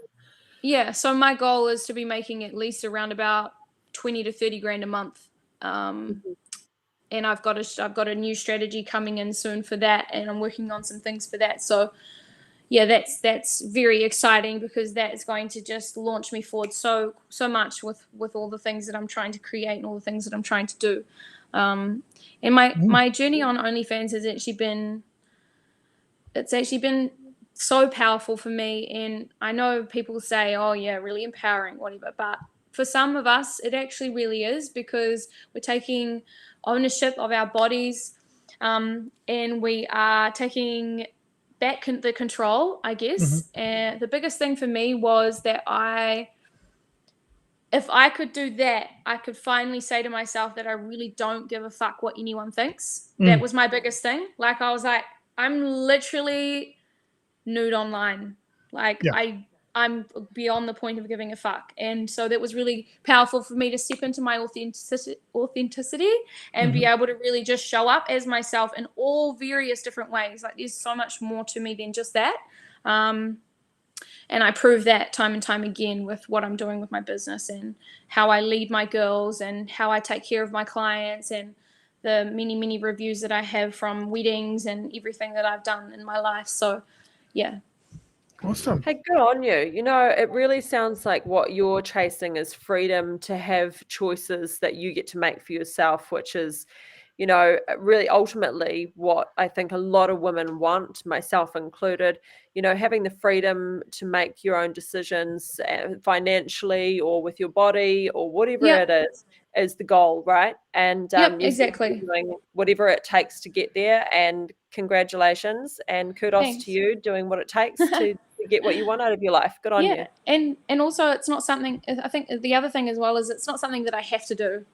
Yeah, so my goal is to be making at least around about 20 to 30 grand a month. And I've got a new strategy coming in soon for that, and I'm working on some things for that. So yeah, that's very exciting, because that is going to just launch me forward so much with all the things that I'm trying to create and all the things that I'm trying to do. And my journey on OnlyFans has actually been so powerful for me. And I know people say, oh yeah, really empowering, whatever, but for some of us it actually really is, because we're taking ownership of our bodies, and we are taking back the control, I guess. And the biggest thing for me was that if I could do that, I could finally say to myself that I really don't give a fuck what anyone thinks. That was my biggest thing. Like, I was like, I'm literally nude online. Like, I'm beyond the point of giving a fuck. And so that was really powerful for me to step into my authenticity and be able to really just show up as myself in all various different ways. Like, there's so much more to me than just that. And I prove that time and time again with what I'm doing with my business, and how I lead my girls, and how I take care of my clients, and the many, many reviews that I have from weddings and everything that I've done in my life. So yeah. Awesome. Hey, good on you. You know, it really sounds like what you're chasing is freedom to have choices that you get to make for yourself, which is, you know, really ultimately what I think a lot of women want, myself included. You know, having the freedom to make your own decisions financially or with your body or whatever it is the goal, right? And exactly, doing whatever it takes to get there. And congratulations and kudos to you doing what it takes to get what you want out of your life. Good on you. And also, it's not something, I think the other thing as well is, it's not something that I have to do.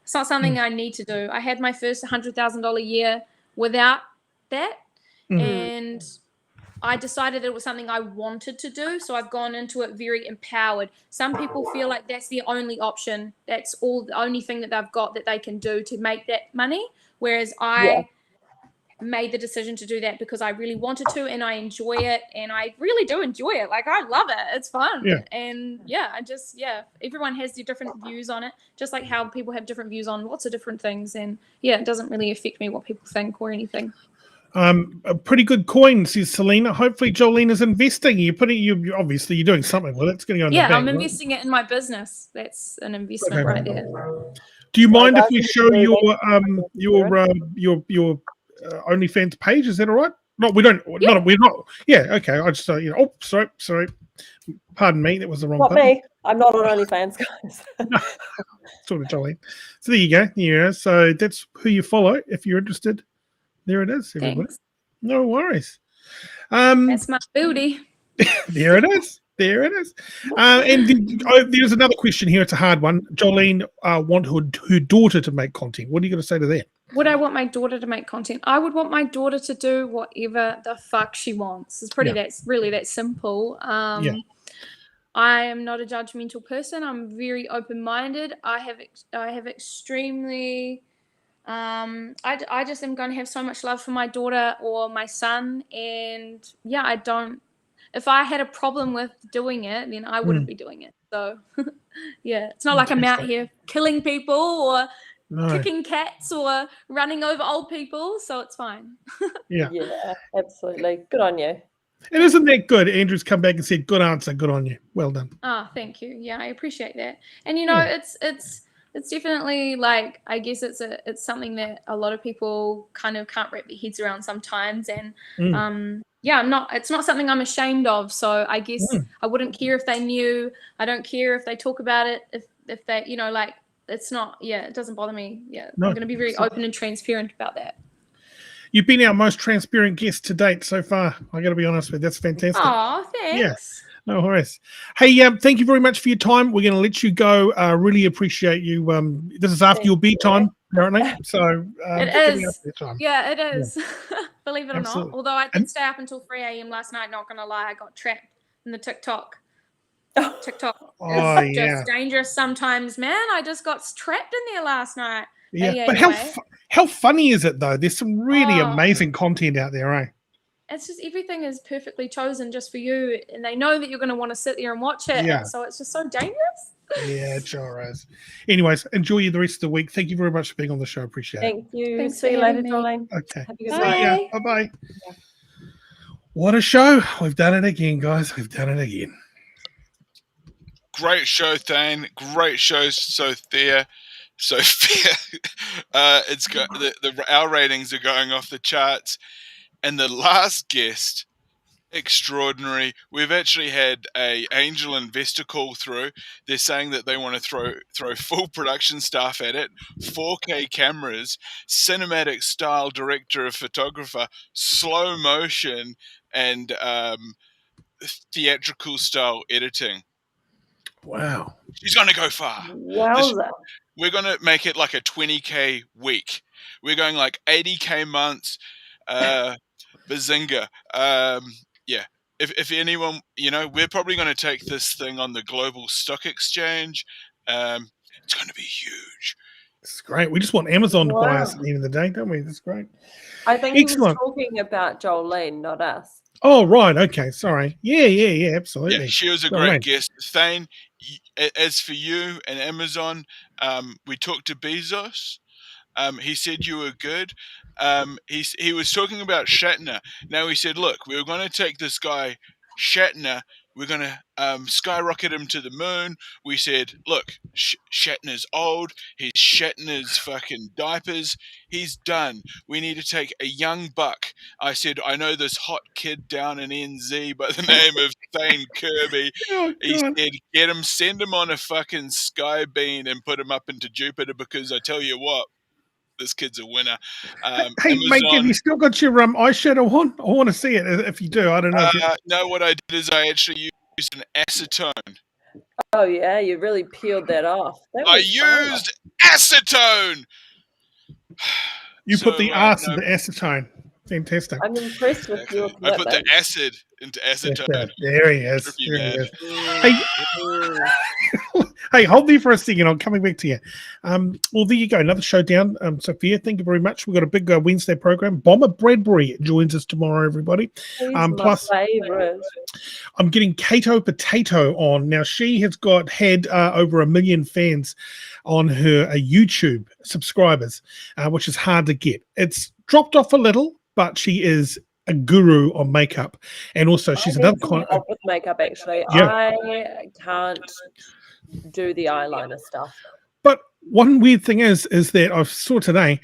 It's not something I need to do. I had my first $100,000 year without that, and I decided it was something I wanted to do, so I've gone into it very empowered. Some people feel like that's the only option. That's all, the only thing that they've got that they can do to make that money, whereas I made the decision to do that because I really wanted to, and I enjoy it, and I really do enjoy it. Like, I love it. It's fun. And everyone has their different views on it, just like how people have different views on lots of different things. And it doesn't really affect me what people think or anything. A pretty good coin, says Selena. Hopefully Jolene is investing. You obviously you're doing something with it. It's going to go in the bank, I'm investing it in my business. That's an investment right there. Do you mind if we show your OnlyFans page? Is that all right? No, we don't. We're not. Yeah, okay. I just oh, sorry. Pardon me. That was the wrong. Not button. me. I'm not on OnlyFans, guys. Sort of Jolene. So there you go. Yeah. So that's who you follow if you're interested. There it is, everybody. Thanks. No worries. That's my booty. There it is. And there's another question here. It's a hard one. Jolene want her daughter to make content. What are you going to say to that? Would I want my daughter to make content? I would want my daughter to do whatever the fuck she wants. It's that's really that simple. I am not a judgmental person. I'm very open-minded. I have extremely I just am going to have so much love for my daughter or my son, and I don't. If I had a problem with doing it, then I wouldn't be doing it. So, it's not like I'm out here killing people or kicking cats or running over old people. So it's fine. Yeah, absolutely. Good on you. And isn't that good? Andrew's come back and said, "Good answer. Good on you. Well done." Oh, thank you. Yeah, I appreciate that. And it's definitely, like, I guess it's something that a lot of people kind of can't wrap their heads around sometimes. And it's not something I'm ashamed of. So I guess I wouldn't care if they knew. I don't care if they talk about it. If they, it's not, it doesn't bother me. I'm going to be very open and transparent about that. You've been our most transparent guest to date so far. I got to be honest with you. That's fantastic. Oh, thanks. Yeah. No worries. Hey, thank you very much for your time. We're going to let you go. Really appreciate you. This is after your bedtime, apparently. So it is. Yeah, it is. Yeah. Believe it or not. Although I did stay up until 3 a.m. last night. Not going to lie, I got trapped in the TikTok. TikTok is just dangerous sometimes, man. I just got trapped in there last night. Yeah, but how funny is it though? There's some really amazing content out there, eh? it's just everything is perfectly chosen just for you, and they know that you're going to want to sit there and watch it. Yeah. And so it's just so dangerous. Yeah, it sure is. Anyways, enjoy the rest of the week. Thank you very much for being on the show. Appreciate it. Thank you. Thanks See for you later, having me. Jolene. Okay. Have a good Bye. night. Yeah. Bye-bye. What a show. We've done it again, guys. We've done it again. Great show, Thane. Great show, Sophia. It's got our ratings are going off the charts, and the last guest, extraordinary. We've actually had a angel investor call through. They're saying that they want to throw full production staff at it, 4K cameras, cinematic style director of photographer, slow motion, and theatrical style editing. Wow. She's going to go far. Wowza. We're going to make it like a 20K week. We're going like 80K months. Bazinga. Yeah. If anyone, we're probably going to take this thing on the global stock exchange. It's going to be huge. It's great. We just want Amazon to buy us at the end of the day, don't we? That's great. I think he was Excellent. talking about Jolene, not us. Oh, right. Okay. Sorry. Yeah. Absolutely. Yeah, she was a Jolene. great guest. Thane, as for you and Amazon, we talked to Bezos. He said you were good. He was talking about Shatner. Now he said, look, we were going to take this guy Shatner. We're going to skyrocket him to the moon. We said, look, Shatner's old. He's Shatner's fucking diapers. He's done. We need to take a young buck. I said, I know this hot kid down in NZ by the name of Thane Kirby. Oh, He God. said, get him, send him on a fucking sky beam and put him up into Jupiter, because I tell you what, this kid's a winner. Hey, mate, have Amazon. you still got your eyeshadow on? I want to see it. If you do, I don't know. No, what I did is I actually used an acetone. Oh, yeah, you really peeled that off. That I was fun. used acetone. You put the So, arse no, in the acetone. Fantastic. I'm impressed with your I put the commitment. acid into acetone. There he is. Trippy, There he man. is. Hey, hold there for a second. I'm coming back to you. Well, there you go. Another showdown. Sophia, thank you very much. We've got a big Wednesday program. Bomber Bradbury joins us tomorrow, everybody. He's my Plus, favorite. I'm getting Kato Potato on. Now, she has had over 1 million fans on her YouTube subscribers, which is hard to get. It's dropped off a little, but she is a guru on makeup. And also, she's I another need some help with makeup, actually. Yeah. I can't do the eyeliner stuff. But one weird thing is that I saw today,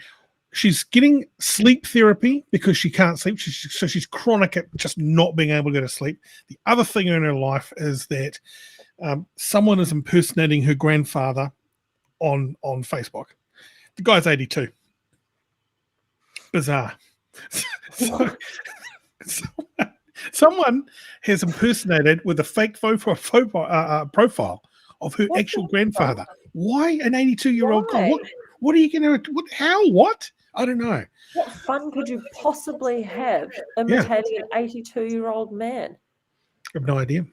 she's getting sleep therapy because she can't sleep. So she's chronic at just not being able to go to sleep. The other thing in her life is that someone is impersonating her grandfather on Facebook. The guy's 82. Bizarre. So, someone has impersonated with a fake profile of her What actual the grandfather. Why an 82-year-old guy? Why? What are you going to? How? What? I don't know. What fun could you possibly have imitating an 82-year-old man? I have no idea.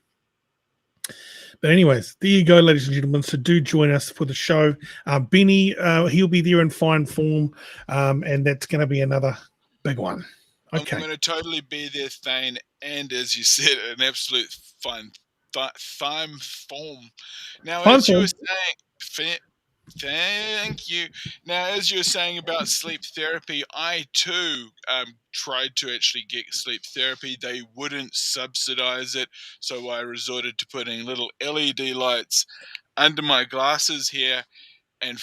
But anyways, there you go, ladies and gentlemen. So do join us for the show. Benny, he'll be there in fine form, and that's going to be another big one. Okay. I'm going to totally be there, Thane, and as you said, an absolute fun time form. Now, as you were saying, thank you. Now, as you were saying about sleep therapy, I too tried to actually get sleep therapy. They wouldn't subsidize it, so I resorted to putting little LED lights under my glasses here and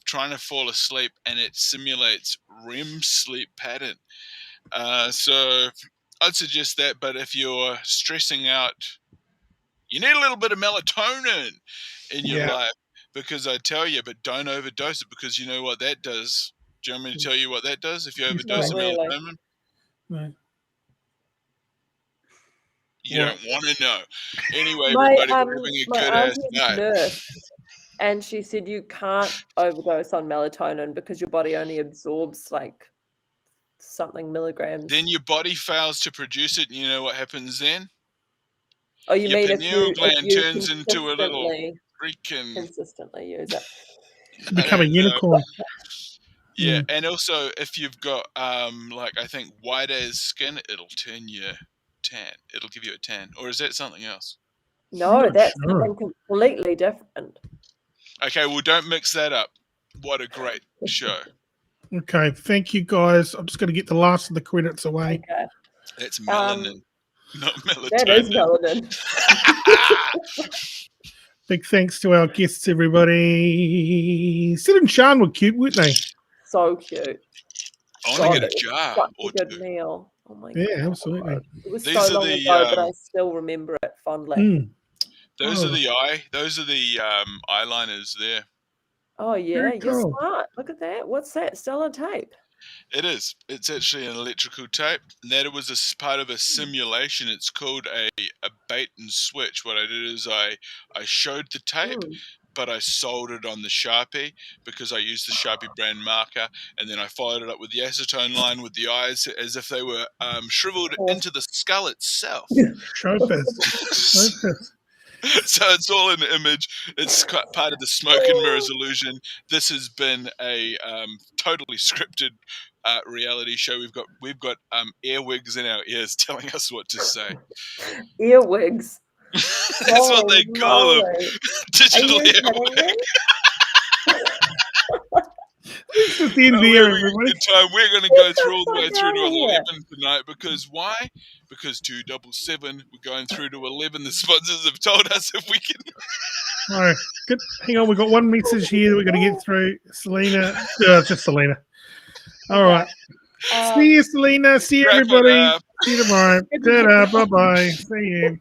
trying to fall asleep, and it simulates REM sleep pattern. So I'd suggest that, but if you're stressing out, you need a little bit of melatonin in your life, because I tell you, but don't overdose it, because you know what that does. Do you want me to tell you what that does if you overdose the melatonin? No. You don't want to know. Anyway, My, everybody, we're having a my good ass auntie's night. nurse, and she said you can't overdose on melatonin because your body only absorbs like something milligrams. Then your body fails to produce it, and you know what happens then? Oh, you Your mean if pineal you gland turns into a little consistently freaking use it? Become a unicorn. Yeah, and also if you've got like I think white as skin, it'll turn you tan. It'll give you a tan, or is that something else? No, that's something completely different. Okay, well, don't mix that up. What a great show. Okay, thank you guys. I'm just going to get the last of the credits away. Okay. That's melanin, not melatonin. That is melanin. Big thanks to our guests, everybody. Sid and Sean were cute, weren't they? So cute. I want to get a jar Such or a good two. meal. Oh my god. Yeah, absolutely. It was These so are long the, ago, but I still remember it fondly. Those are the eyeliners there. Oh yeah, Very you're cool. smart. Look at that. What's that? Still on tape. It is. It's actually an electrical tape. That was a part of a simulation. It's called a bait and switch. What I did is I showed the tape, but I soldered on the Sharpie because I used the Sharpie brand marker, and then I followed it up with the acetone line with the eyes as if they were shriveled into the skull itself. Showbiz. So it's all in the image. It's part of the smoke and mirrors illusion. This has been a totally scripted reality show. We've got earwigs in our ears telling us what to say. Earwigs. That's what they call them. Digital earwigs. This is the end of the year, everybody. We're going to go through all the way through to 11 tonight because why? Because 277, we're going through to 11. The sponsors have told us if we can. All right, good. Hang on, we've got one message here that we're going to get through. Selena, just Selena. All right. See you, Selena. See you, everybody. See you tomorrow. Ta-da. Bye-bye. See you.